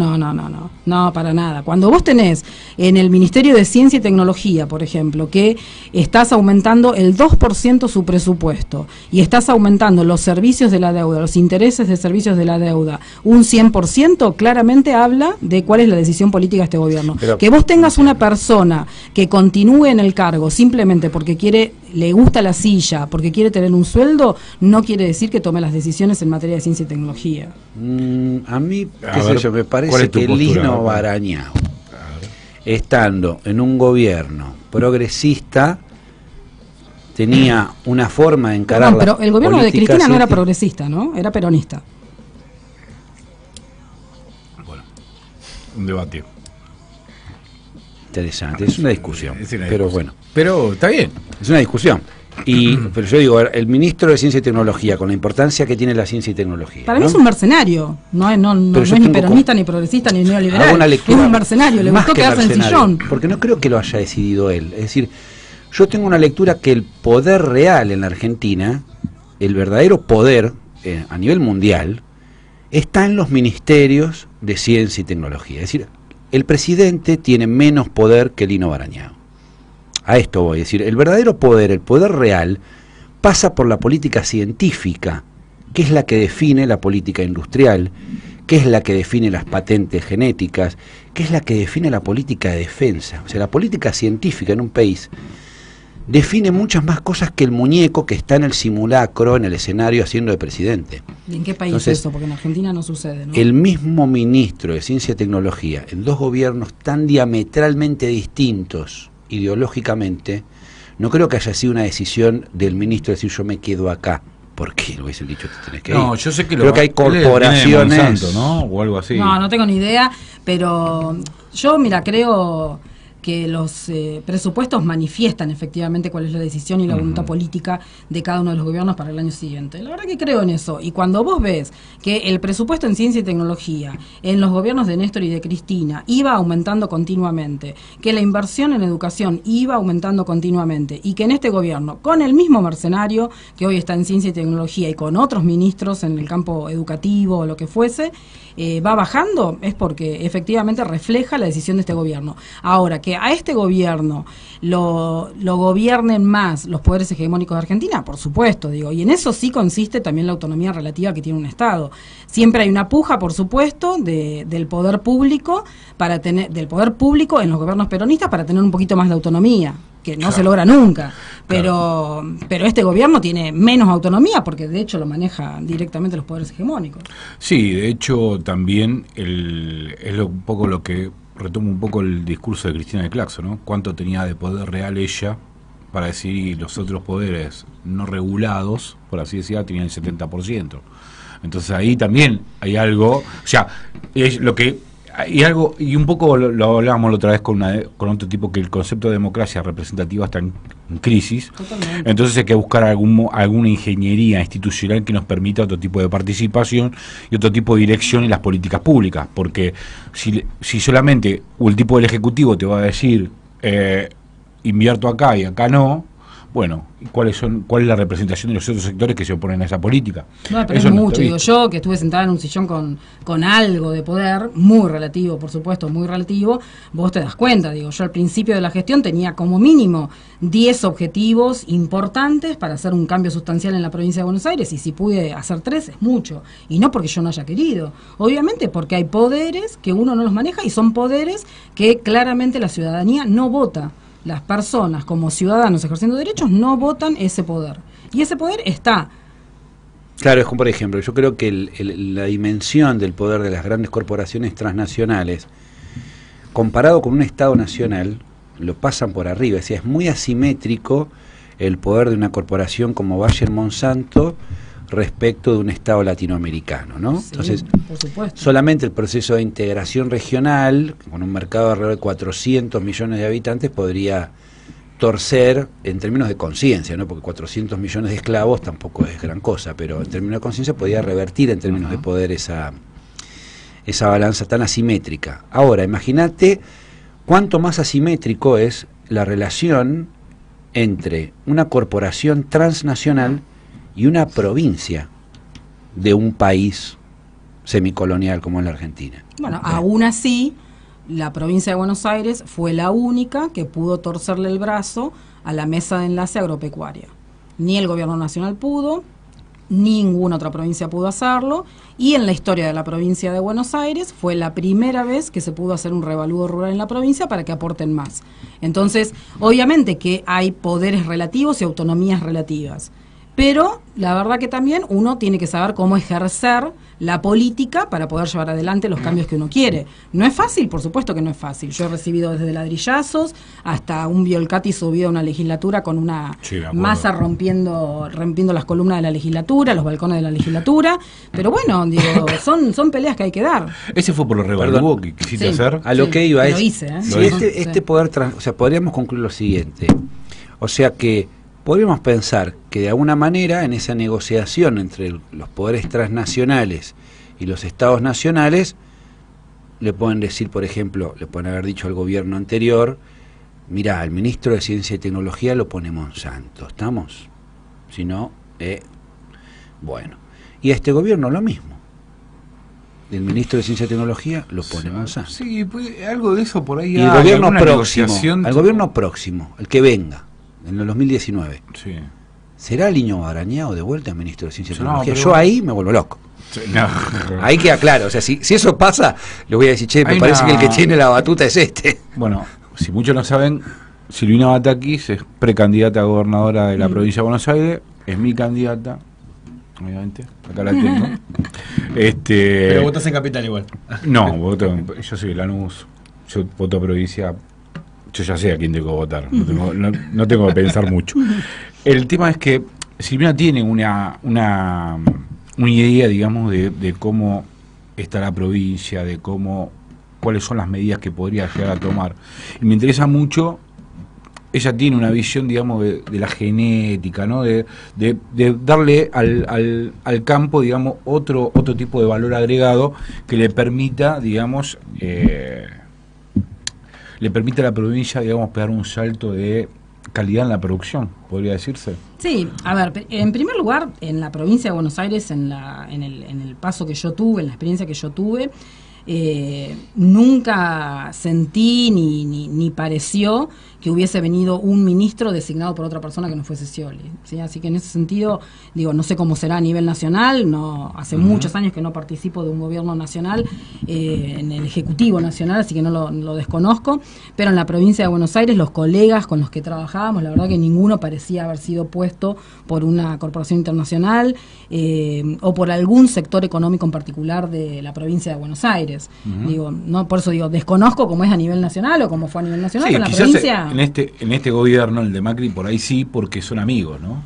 Speaker 7: para nada. Cuando vos tenés en el Ministerio de Ciencia y Tecnología, por ejemplo, que estás aumentando el 2% su presupuesto y estás aumentando los servicios de la deuda, los intereses de servicios de la deuda, un 100%, claramente habla de cuál es la decisión política de este gobierno.
Speaker 6: Pero-
Speaker 7: que vos tengas una persona que continúe en el cargo simplemente porque le gusta la silla, porque quiere tener un sueldo, no quiere decir que tome las decisiones en materia de ciencia y tecnología.
Speaker 6: A mí,
Speaker 3: A
Speaker 6: qué sé
Speaker 3: ver,
Speaker 6: yo, me
Speaker 3: ¿cuál
Speaker 6: parece
Speaker 3: es tu
Speaker 6: que
Speaker 3: postura?
Speaker 6: Lino Barañao, estando en un gobierno progresista, tenía una forma de encarar
Speaker 7: Perdón, pero el gobierno de
Speaker 6: política
Speaker 7: Cristina no era
Speaker 6: científica.
Speaker 7: progresista, ¿no? Era peronista.
Speaker 3: Un debate.
Speaker 6: Interesante, es una discusión,
Speaker 3: Es una
Speaker 6: pero
Speaker 3: discusión.
Speaker 6: bueno,
Speaker 3: Pero está bien.
Speaker 6: es una discusión. Pero yo digo, el ministro de Ciencia y Tecnología, con la importancia que tiene la ciencia y tecnología,
Speaker 7: Para mí
Speaker 6: ¿no?
Speaker 7: es un mercenario. No es
Speaker 6: Pero yo
Speaker 7: ni
Speaker 6: tengo
Speaker 7: peronista, ni progresista, ni
Speaker 6: Hago
Speaker 7: neoliberal.
Speaker 6: una
Speaker 7: Es
Speaker 6: lectura
Speaker 7: un mercenario. Le
Speaker 6: más
Speaker 7: gustó
Speaker 6: que
Speaker 7: quedarse en el
Speaker 6: mercenario,
Speaker 7: sillón.
Speaker 6: porque no creo que lo haya decidido él. Es decir, yo tengo una lectura que el poder real en la Argentina, el verdadero poder a nivel mundial, está en los ministerios de ciencia y tecnología. Es decir, el presidente tiene menos poder que Lino Barañao. A esto voy. Es decir, el verdadero poder, el poder real, pasa por la política científica, que es la que define la política industrial, que es la que define las patentes genéticas, que es la que define la política de defensa. O sea, la política científica en un país define muchas más cosas que el muñeco que está en el simulacro, en el escenario haciendo de presidente.
Speaker 7: ¿Y en qué país
Speaker 6: Entonces,
Speaker 7: eso? Porque en Argentina no sucede, ¿no?
Speaker 6: El mismo ministro de Ciencia y Tecnología, en dos gobiernos tan diametralmente distintos ideológicamente, no creo que haya sido una decisión del ministro de decir yo me quedo acá. ¿Por qué le hubiesen dicho te tenés que ir?
Speaker 3: No, yo sé que
Speaker 6: creo que hay
Speaker 3: él viene de
Speaker 6: corporaciones.
Speaker 3: Monsanto, ¿no? O algo así.
Speaker 7: No tengo ni idea, pero yo, mira, creo que los presupuestos manifiestan efectivamente cuál es la decisión y la voluntad política de cada uno de los gobiernos para el año siguiente. La verdad que creo en eso. Y cuando vos ves que el presupuesto en ciencia y tecnología en los gobiernos de Néstor y de Cristina iba aumentando continuamente, que la inversión en educación iba aumentando continuamente y que en este gobierno, con el mismo mercenario que hoy está en ciencia y tecnología y con otros ministros en el campo educativo o lo que fuese, va bajando, es porque efectivamente refleja la decisión de este gobierno. Ahora, que a este gobierno lo gobiernen más los poderes hegemónicos de Argentina, por supuesto, digo, y en eso sí consiste también la autonomía relativa que tiene un Estado. Siempre hay una puja, por supuesto, del poder público del poder público en los gobiernos peronistas para tener un poquito más de autonomía, que no se logra nunca. Pero este gobierno tiene menos autonomía porque de hecho lo maneja directamente los poderes hegemónicos.
Speaker 3: Sí, de hecho también un poco lo que retoma un poco el discurso de Cristina de Claxo, ¿no? Cuánto tenía de poder real ella para decidir, los otros poderes no regulados, por así decirlo, tenían el 70%. Entonces ahí también hay algo, o sea, es lo que hay algo, y un poco lo hablábamos la otra vez con otro tipo, que el concepto de democracia representativa está en crisis.
Speaker 7: Totalmente.
Speaker 3: Entonces hay que buscar alguna ingeniería institucional que nos permita otro tipo de participación y otro tipo de dirección en las políticas públicas, porque si solamente el tipo del Ejecutivo te va a decir invierto acá y acá no, bueno, ¿cuál es la representación de los otros sectores que se oponen a esa política?
Speaker 7: No, pero
Speaker 3: Eso
Speaker 7: es
Speaker 3: no
Speaker 7: mucho,
Speaker 3: está
Speaker 7: digo
Speaker 3: visto.
Speaker 7: yo, que estuve sentada en un sillón con algo de poder, muy relativo, por supuesto, muy relativo, vos te das cuenta, digo, yo al principio de la gestión tenía como mínimo 10 objetivos importantes para hacer un cambio sustancial en la provincia de Buenos Aires, y si pude hacer 3 es mucho, y no porque yo no haya querido, obviamente porque hay poderes que uno no los maneja y son poderes que claramente la ciudadanía no vota. Las personas como ciudadanos ejerciendo derechos no votan ese poder. Y ese poder está.
Speaker 6: Claro, es como por ejemplo, yo creo que la dimensión del poder de las grandes corporaciones transnacionales, comparado con un Estado nacional, lo pasan por arriba. O sea, es muy asimétrico el poder de una corporación como Bayer Monsanto respecto de un Estado latinoamericano, ¿no?
Speaker 7: Sí,
Speaker 6: Entonces,
Speaker 7: por supuesto.
Speaker 6: solamente el proceso de integración regional, con un mercado de alrededor de 400 millones de habitantes, podría torcer en términos de conciencia, ¿no? Porque 400 millones de esclavos tampoco es gran cosa, pero en términos de conciencia podría revertir en términos de poder esa balanza tan asimétrica. Ahora, imagínate cuánto más asimétrico es la relación entre una corporación transnacional y una provincia de un país semicolonial como es la Argentina.
Speaker 7: Bueno, aún así, la provincia de Buenos Aires fue la única que pudo torcerle el brazo a la mesa de enlace agropecuaria. Ni el gobierno nacional pudo, ninguna otra provincia pudo hacerlo, y en la historia de la provincia de Buenos Aires fue la primera vez que se pudo hacer un revalúo rural en la provincia para que aporten más. Entonces, obviamente que hay poderes relativos y autonomías relativas, pero la verdad que también uno tiene que saber cómo ejercer la política para poder llevar adelante los cambios que uno quiere. No es fácil, por supuesto que no es fácil. Yo he recibido desde ladrillazos hasta un Biolcati subido a una legislatura con una masa rompiendo las columnas de la legislatura, los balcones de la legislatura, pero bueno, digo, son peleas que hay que dar.
Speaker 3: Ese fue por el revalúo que quisiste hacer.
Speaker 6: A lo que iba
Speaker 7: lo
Speaker 6: es,
Speaker 7: hice, ¿eh?
Speaker 6: si este poder, o sea, podríamos concluir lo siguiente, o sea que podríamos pensar que de alguna manera en esa negociación entre los poderes transnacionales y los estados nacionales le pueden decir, por ejemplo, le pueden haber dicho al gobierno anterior, mirá, al ministro de Ciencia y Tecnología lo pone Monsanto, ¿estamos? Si no, bueno. Y a este gobierno lo mismo. El ministro de Ciencia y Tecnología lo pone Monsanto.
Speaker 3: Sí, pues, algo de eso por ahí.
Speaker 6: Y el gobierno próximo, al gobierno próximo, el que venga, en el 2019,
Speaker 3: sí,
Speaker 6: ¿será Liño Barañao de vuelta ministro de Ciencia y Tecnología?
Speaker 3: pero...
Speaker 6: Yo ahí me vuelvo loco.
Speaker 3: Sí, no.
Speaker 6: Ahí queda claro, o sea, si eso pasa, le voy a decir, che, me parece que el que tiene la batuta es este.
Speaker 3: Bueno, si muchos no saben, Silvina Batakis es precandidata a gobernadora de la provincia de Buenos Aires, es mi candidata, obviamente, acá la tengo.
Speaker 5: Pero votás en Capital igual.
Speaker 3: No, yo soy de Lanús, yo voto provincia. Yo ya sé a quién tengo que votar, no tengo que pensar mucho. El tema es que Silvina tiene una idea, digamos, de cómo está la provincia, de cuáles son las medidas que podría llegar a tomar. Y me interesa mucho, ella tiene una visión, digamos, de la genética, ¿no? De darle al campo, digamos, otro tipo de valor agregado que le permita, digamos, le permite a la provincia, digamos, pegar un salto de calidad en la producción, podría decirse.
Speaker 7: Sí, a ver, en primer lugar, en la provincia de Buenos Aires, en el paso que yo tuve, en la experiencia que yo tuve, nunca sentí ni pareció que hubiese venido un ministro designado por otra persona que no fuese Scioli, ¿sí? Así que en ese sentido, digo, no sé cómo será a nivel nacional, no hace muchos años que no participo de un gobierno nacional, en el Ejecutivo Nacional, así que no lo desconozco, pero en la provincia de Buenos Aires los colegas con los que trabajábamos, la verdad que ninguno parecía haber sido puesto por una corporación internacional o por algún sector económico en particular de la provincia de Buenos Aires. Digo, no, por eso digo, desconozco cómo es a nivel nacional o cómo fue a nivel nacional,
Speaker 3: sí,
Speaker 7: pero en la provincia...
Speaker 3: En este gobierno, el de Macri, por ahí sí, porque son amigos, ¿no?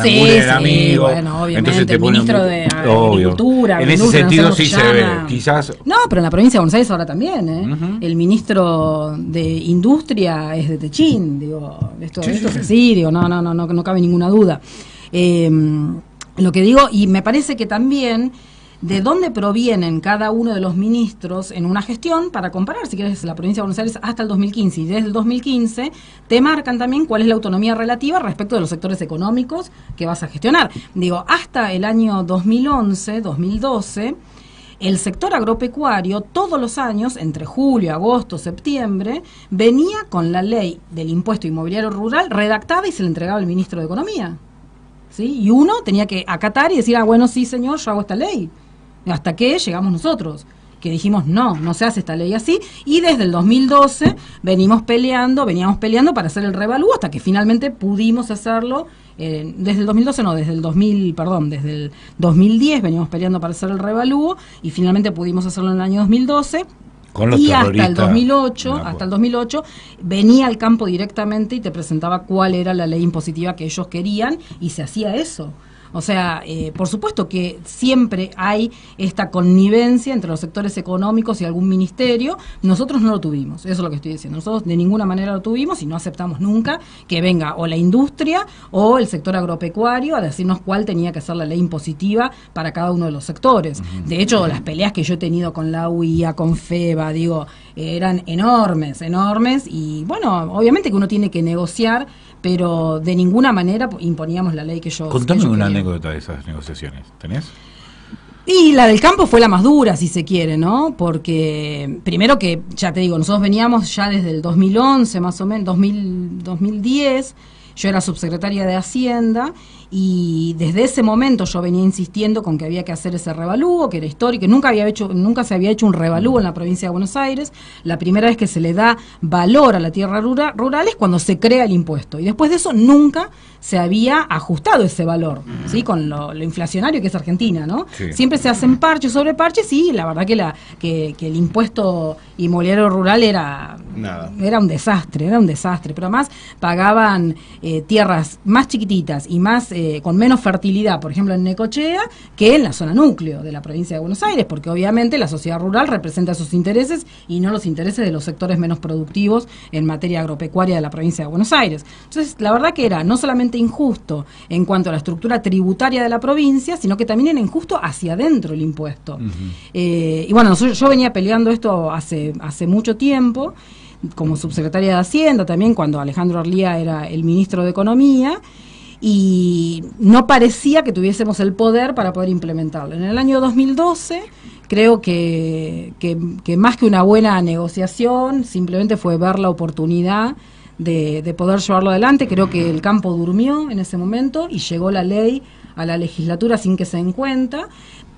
Speaker 7: Sí, amigo, bueno, obviamente,
Speaker 3: entonces te
Speaker 7: el ministro de Agricultura,
Speaker 3: en ese sentido sí se ve, quizás...
Speaker 7: No, pero en la provincia de Buenos Aires ahora también, ¿eh? El ministro de Industria es de Techín, digo, esto es así, digo, no cabe ninguna duda. Lo que digo, y me parece que también de dónde provienen cada uno de los ministros en una gestión, para comparar, si quieres, la provincia de Buenos Aires hasta el 2015 y desde el 2015, te marcan también cuál es la autonomía relativa respecto de los sectores económicos que vas a gestionar. Digo, hasta el año 2011, 2012, el sector agropecuario todos los años, entre julio, agosto, septiembre, venía con la ley del impuesto inmobiliario rural redactada y se le entregaba al ministro de Economía, ¿sí? Y uno tenía que acatar y decir, bueno, sí señor, yo hago esta ley. Hasta que llegamos nosotros, que dijimos, no se hace esta ley así, y desde el 2012 veníamos peleando para hacer el revalúo, hasta que finalmente pudimos hacerlo, desde el 2012 no, desde el 2010 veníamos peleando para hacer el revalúo, y finalmente pudimos hacerlo en el año 2012, y hasta el 2008 venía al campo directamente y te presentaba cuál era la ley impositiva que ellos querían, y se hacía eso. O sea, por supuesto que siempre hay esta connivencia entre los sectores económicos y algún ministerio. Nosotros no lo tuvimos, eso es lo que estoy diciendo. Nosotros de ninguna manera lo tuvimos y no aceptamos nunca que venga o la industria o el sector agropecuario a decirnos cuál tenía que ser la ley impositiva para cada uno de los sectores. De hecho, las peleas que yo he tenido con la UIA, con FEBA, digo, eran enormes, y bueno, obviamente que uno tiene que negociar, pero de ninguna manera imponíamos la ley que yo...
Speaker 3: Contame
Speaker 7: que yo
Speaker 3: una
Speaker 7: quería.
Speaker 3: anécdota de esas negociaciones, ¿tenés?
Speaker 7: Y la del campo fue la más dura, si se quiere, ¿no? Porque, primero que, ya te digo, nosotros veníamos ya desde el 2011, más o menos, 2010, yo era subsecretaria de Hacienda, y desde ese momento yo venía insistiendo con que había que hacer ese revalúo, que era histórico, que nunca se había hecho un revalúo en la provincia de Buenos Aires. La primera vez que se le da valor a la tierra rural es cuando se crea el impuesto, y después de eso nunca se había ajustado ese valor, ¿sí? Con lo inflacionario que es Argentina, ¿no?
Speaker 3: Sí.
Speaker 7: Siempre se hacen parches sobre parches, y la verdad que el impuesto inmobiliario rural era un desastre, pero además pagaban tierras más chiquititas y más con menos fertilidad, por ejemplo en Necochea, que en la zona núcleo de la provincia de Buenos Aires, porque obviamente la sociedad rural representa sus intereses y no los intereses de los sectores menos productivos en materia agropecuaria de la provincia de Buenos Aires. Entonces, la verdad que era no solamente injusto en cuanto a la estructura tributaria de la provincia, sino que también era injusto hacia adentro el impuesto. Y bueno, yo venía peleando esto hace mucho tiempo, como subsecretaria de Hacienda, también cuando Alejandro Arlía era el ministro de Economía, y no parecía que tuviésemos el poder para poder implementarlo. En el año 2012 creo que más que una buena negociación, simplemente fue ver la oportunidad de poder llevarlo adelante. Creo que el campo durmió en ese momento y llegó la ley a la legislatura sin que se den cuenta,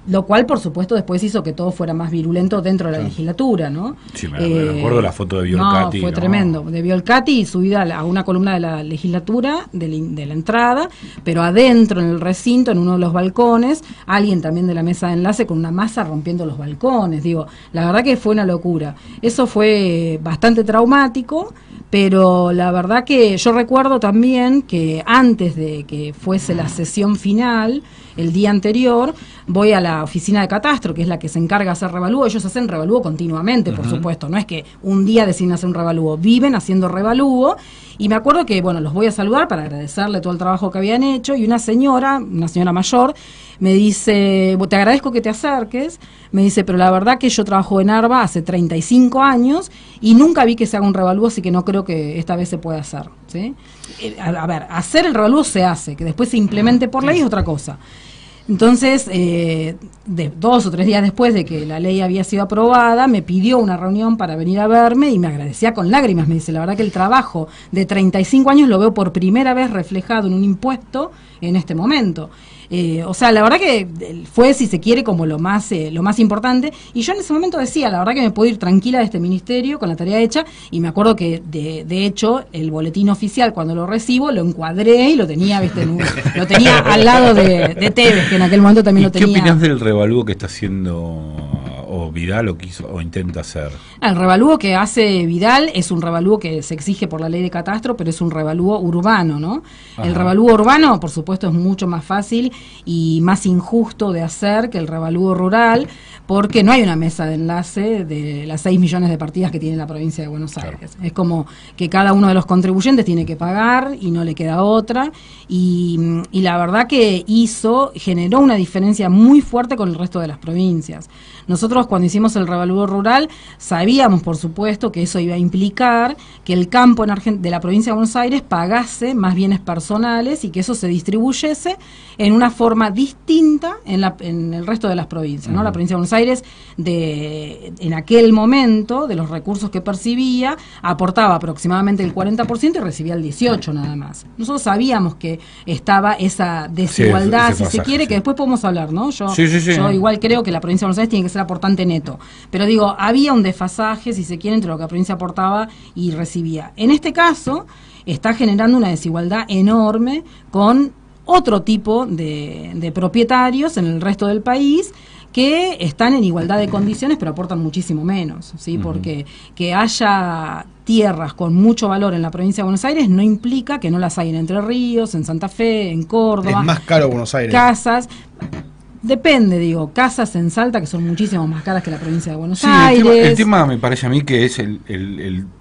Speaker 7: lo cual por supuesto después hizo que todo fuera más virulento dentro de la legislatura, ¿no?
Speaker 3: Sí, me acuerdo la foto de Biolcati.
Speaker 7: No, fue tremendo, de Biolcati, subida a una columna de la legislatura, de la entrada, pero adentro en el recinto, en uno de los balcones, alguien también de la mesa de enlace con una masa rompiendo los balcones. Digo, la verdad que fue una locura. Eso fue bastante traumático, pero la verdad que yo recuerdo también que antes de que fuese la sesión final, el día anterior, voy a la oficina de catastro, que es la que se encarga de hacer revalúo. Ellos hacen revalúo continuamente, por supuesto, no es que un día deciden hacer un revalúo, viven haciendo revalúo. Y me acuerdo que, bueno, los voy a saludar para agradecerle todo el trabajo que habían hecho, y una señora mayor, me dice: te agradezco que te acerques, me dice, pero la verdad que yo trabajo en ARBA hace 35 años y nunca vi que se haga un revalúo, así que no creo que esta vez se pueda hacer, ¿sí? A ver, hacer el revalúo se hace, que después se implemente por ley es otra cosa. Entonces, 2 o 3 días después de que la ley había sido aprobada, me pidió una reunión para venir a verme y me agradecía con lágrimas. Me dice, la verdad que el trabajo de 35 años lo veo por primera vez reflejado en un impuesto en este momento. O sea, la verdad que fue, si se quiere, como lo más importante. Y yo en ese momento decía, la verdad que me puedo ir tranquila de este ministerio con la tarea hecha. Y me acuerdo que, de hecho, el boletín oficial, cuando lo recibo, lo encuadré y lo tenía, ¿viste? Lo tenía al lado de Tevez, que en aquel momento también lo tenía.
Speaker 3: ¿Qué opinás del revalúo que está haciendo o Vidal o quiso o intenta hacer?
Speaker 7: El revalúo que hace Vidal es un revalúo que se exige por la ley de catastro, pero es un revalúo urbano, ¿no? Ajá. El revalúo urbano, por supuesto, es mucho más fácil y más injusto de hacer que el revalúo rural, porque no hay una mesa de enlace de las 6 millones de partidas que tiene la provincia de Buenos Aires. Claro. Es como que cada uno de los contribuyentes tiene que pagar y no le queda otra, y la verdad que generó una diferencia muy fuerte con el resto de las provincias. Nosotros, cuando hicimos el revalúo rural, sabíamos, por supuesto, que eso iba a implicar que el campo de la provincia de Buenos Aires pagase más bienes personales y que eso se distribuyese en una forma distinta en el resto de las provincias, ¿no? La provincia de Buenos Aires, en aquel momento, de los recursos que percibía, aportaba aproximadamente el 40% y recibía el 18% nada más. Nosotros sabíamos que estaba esa desigualdad, si se quiere, que después podemos hablar, ¿no? Yo igual creo que la provincia de Buenos Aires tiene que ser aportante neto, pero digo, había un desfasaje, si se quiere, entre lo que la provincia aportaba y recibía. En este caso, está generando una desigualdad enorme con otro tipo de propietarios en el resto del país que están en igualdad de condiciones pero aportan muchísimo menos, ¿sí? Porque que haya tierras con mucho valor en la provincia de Buenos Aires no implica que no las hay en Entre Ríos, en Santa Fe, en Córdoba.
Speaker 5: Es más caro Buenos Aires.
Speaker 7: Casas... Depende, casas en Salta que son muchísimo más caras que la provincia de Buenos Aires.
Speaker 3: El tema me parece a mí que es el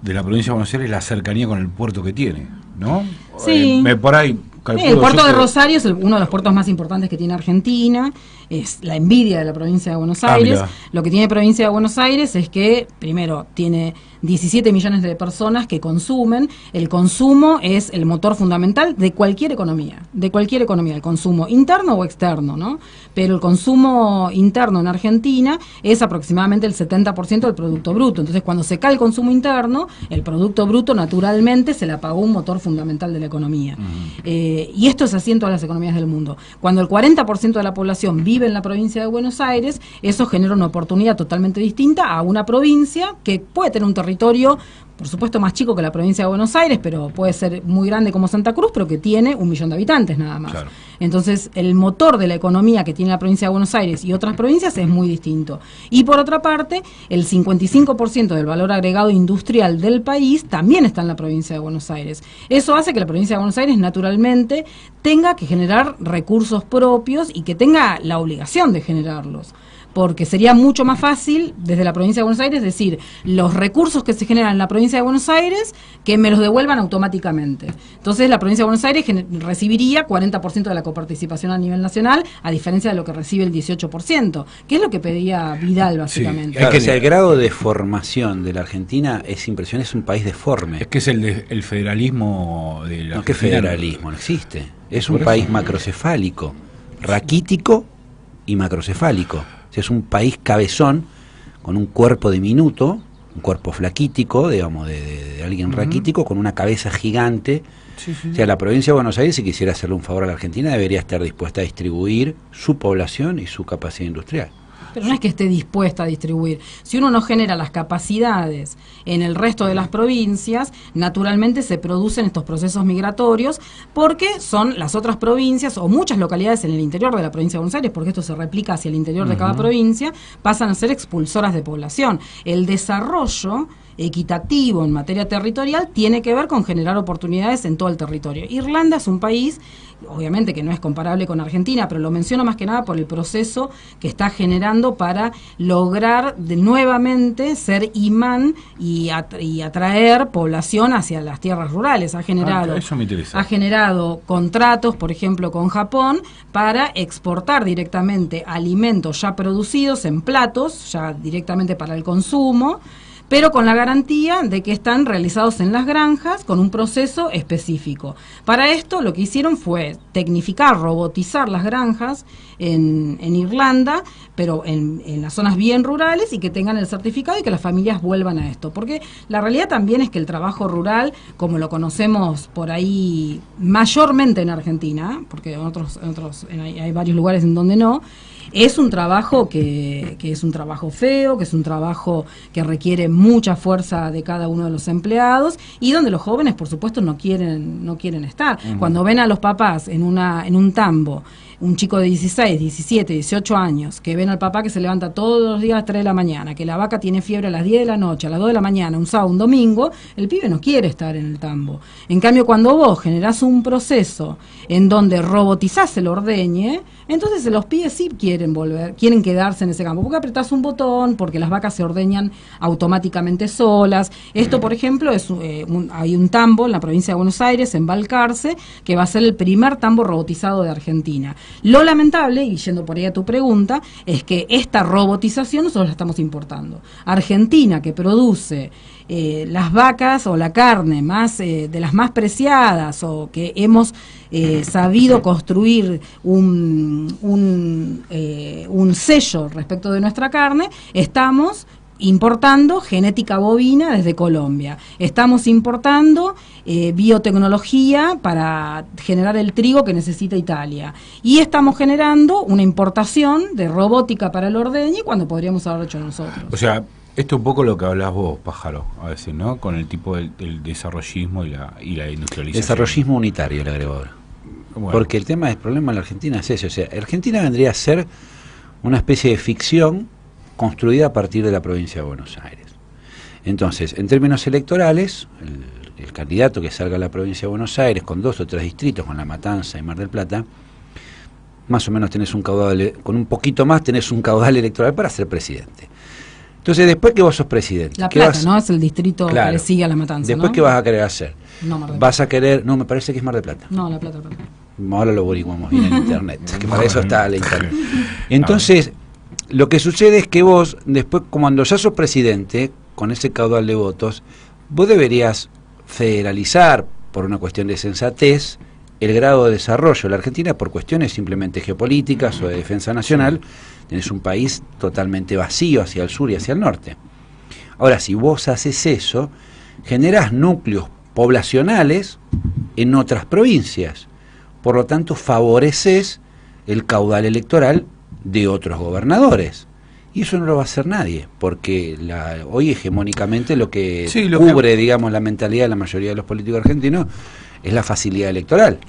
Speaker 3: de la provincia de Buenos Aires, la cercanía con el puerto que tiene, ¿no?
Speaker 7: Sí.
Speaker 3: Por ahí, calculo
Speaker 7: El puerto
Speaker 3: yo
Speaker 7: de
Speaker 3: que-
Speaker 7: Rosario es uno de los puertos más importantes que tiene Argentina, es la envidia de la provincia de Buenos Aires.
Speaker 3: Mirá.
Speaker 7: Lo que tiene provincia de Buenos Aires es que, primero, tiene 17 millones de personas que consumen. El consumo es el motor fundamental de cualquier economía, el consumo interno o externo, ¿no? Pero el consumo interno en Argentina es aproximadamente el 70% del Producto Bruto. Entonces, cuando se cae el consumo interno, el Producto Bruto naturalmente se le apagó un motor fundamental de la economía. Y esto es así en todas las economías del mundo. Cuando el 40% de la población vive en la provincia de Buenos Aires, eso genera una oportunidad totalmente distinta a una provincia que puede tener un territorio, por supuesto, más chico que la provincia de Buenos Aires, pero puede ser muy grande como Santa Cruz, pero que tiene 1 millón de habitantes nada más.
Speaker 3: Claro.
Speaker 7: Entonces, el motor de la economía que tiene la provincia de Buenos Aires y otras provincias es muy distinto. Y por otra parte, el 55% del valor agregado industrial del país también está en la provincia de Buenos Aires. Eso hace que la provincia de Buenos Aires naturalmente tenga que generar recursos propios y que tenga la obligación de generarlos. Porque sería mucho más fácil desde la provincia de Buenos Aires decir los recursos que se generan en la provincia de Buenos Aires que me los devuelvan automáticamente. Entonces la provincia de Buenos Aires recibiría 40% de la coparticipación a nivel nacional, a diferencia de lo que recibe el 18%, que es lo que pedía Vidal básicamente.
Speaker 6: Claro, o sea, el grado de formación de la Argentina es impresionante, es un país deforme.
Speaker 3: Es que es el federalismo de la
Speaker 6: No, ¿qué
Speaker 3: Argentina?
Speaker 6: federalismo? No existe. Es
Speaker 3: Por
Speaker 6: un
Speaker 3: eso.
Speaker 6: país macrocefálico, raquítico y macrocefálico. O sea, es un país cabezón, con un cuerpo diminuto, un cuerpo flaquítico, digamos, de alguien raquítico, con una cabeza gigante. O sea, la provincia de Buenos Aires, si quisiera hacerle un favor a la Argentina, debería estar dispuesta a distribuir su población y su capacidad industrial.
Speaker 7: Pero no es que esté dispuesta a distribuir. Si uno no genera las capacidades en el resto de las provincias, naturalmente se producen estos procesos migratorios porque son las otras provincias o muchas localidades en el interior de la provincia de Buenos Aires, porque esto se replica hacia el interior de cada provincia, pasan a ser expulsoras de población. El desarrollo equitativo en materia territorial tiene que ver con generar oportunidades en todo el territorio. Irlanda es un país, obviamente que no es comparable con Argentina, pero lo menciono más que nada por el proceso que está generando para lograr nuevamente ser imán y atraer población hacia las tierras rurales.
Speaker 3: Eso me interesa.
Speaker 7: Ha generado contratos, por ejemplo, con Japón para exportar directamente alimentos ya producidos en platos, ya directamente para el consumo, pero con la garantía de que están realizados en las granjas con un proceso específico. Para esto lo que hicieron fue tecnificar, robotizar las granjas en Irlanda, pero en las zonas bien rurales y que tengan el certificado y que las familias vuelvan a esto. Porque la realidad también es que el trabajo rural, como lo conocemos por ahí mayormente en Argentina, porque hay varios lugares en donde no, es un trabajo que es un trabajo feo, que es un trabajo que requiere mucha fuerza de cada uno de los empleados y donde los jóvenes, por supuesto, no quieren estar. Cuando ven a los papás en un tambo, un chico de 16, 17, 18 años, que ven al papá que se levanta todos los días a las 3 de la mañana, que la vaca tiene fiebre a las 10 de la noche, a las 2 de la mañana, un sábado, un domingo, el pibe no quiere estar en el tambo. En cambio, cuando vos generás un proceso en donde robotizás el ordeñe, entonces los pibes sí quieren volver, quieren quedarse en ese campo, porque apretás un botón, porque las vacas se ordeñan automáticamente solas. Esto, por ejemplo, hay un tambo en la provincia de Buenos Aires, en Balcarce, que va a ser el primer tambo robotizado de Argentina. Lo lamentable, y yendo por ahí a tu pregunta, es que esta robotización nosotros la estamos importando. Argentina, que produce las vacas o la carne más de las más preciadas, o que hemos sabido construir un sello respecto de nuestra carne, estamos importando genética bovina desde Colombia. Estamos importando biotecnología para generar el trigo que necesita Italia. Y estamos generando una importación de robótica para el ordeñe cuando podríamos haberlo hecho nosotros.
Speaker 3: O sea, esto es un poco lo que hablas vos, Pájaro, a veces, ¿no? Con el tipo del desarrollismo y la industrialización.
Speaker 6: Desarrollismo unitario, le agrego ahora.
Speaker 3: Bueno.
Speaker 6: Porque el problema en la Argentina es ese. O sea, Argentina vendría a ser una especie de ficción construida a partir de la provincia de Buenos Aires. Entonces, en términos electorales, el candidato que salga a la provincia de Buenos Aires con 2 o 3 distritos, con La Matanza y Mar del Plata, más o menos tenés un caudal, con un poquito más tenés un caudal electoral para ser presidente. Entonces, después que vos sos presidente...
Speaker 7: La Plata, ¿no? Es el distrito que le sigue a La Matanza,
Speaker 6: Después,
Speaker 7: ¿no?
Speaker 6: ¿qué vas a querer hacer?
Speaker 7: No, Mar del
Speaker 6: Vas a querer... No, me parece que es Mar del Plata.
Speaker 7: No, La Plata.
Speaker 6: Ahora lo averiguamos bien en internet, que para eso está la internet. Entonces, lo que sucede es que vos, después, cuando ya sos presidente, con ese caudal de votos, vos deberías federalizar, por una cuestión de sensatez, el grado de desarrollo. La Argentina, por cuestiones simplemente geopolíticas o de defensa nacional, tenés un país totalmente vacío hacia el sur y hacia el norte. Ahora, si vos haces eso, generás núcleos poblacionales en otras provincias. Por lo tanto, favoreces el caudal electoral de otros gobernadores. Y eso no lo va a hacer nadie, porque hoy hegemónicamente lo que cubre, digamos, la mentalidad de la mayoría de los políticos argentinos es la facilidad electoral.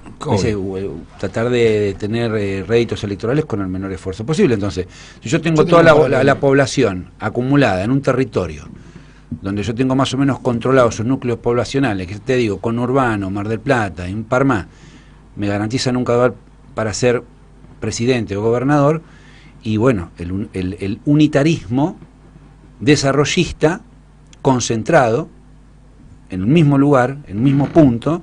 Speaker 6: Tratar de tener réditos electorales con el menor esfuerzo posible. Entonces, si yo tengo toda la población acumulada en un territorio donde yo tengo más o menos controlados sus núcleos poblacionales, que te digo, conurbano, Mar del Plata y un par más, me garantizan un caudal para ser presidente o gobernador. Y bueno, el unitarismo desarrollista concentrado en el mismo lugar, en el mismo punto,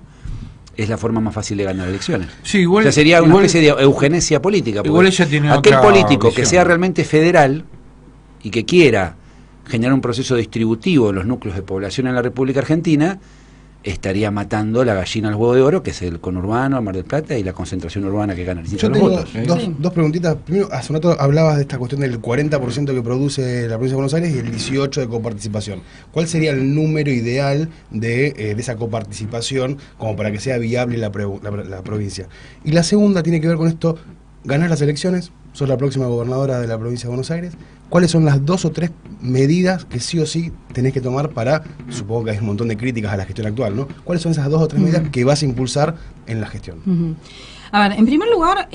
Speaker 6: es la forma más fácil de ganar elecciones.
Speaker 3: Sí, igual,
Speaker 6: o sea, sería una especie de eugenesia política.
Speaker 3: Igual ella tiene
Speaker 6: aquel
Speaker 3: otra
Speaker 6: político
Speaker 3: visión,
Speaker 6: que sea realmente federal y que quiera generar un proceso distributivo en los núcleos de población en la República Argentina, estaría matando la gallina al huevo de oro, que es el conurbano, Mar del Plata, y la concentración urbana que gana el
Speaker 5: Yo
Speaker 6: los
Speaker 5: tengo
Speaker 6: votos.
Speaker 5: dos preguntitas. Primero, hace un rato hablabas de esta cuestión del 40% que produce la provincia de Buenos Aires y el 18% de coparticipación. ¿Cuál sería el número ideal de esa coparticipación como para que sea viable la provincia? Y la segunda tiene que ver con esto: ganás las elecciones, sos la próxima gobernadora de la provincia de Buenos Aires. ¿Cuáles son las 2 o 3 medidas que sí o sí tenés que tomar para, supongo que hay un montón de críticas a la gestión actual, ¿no? ¿Cuáles son esas 2 o 3 medidas que vas a impulsar en la gestión?
Speaker 7: A ver, en primer lugar,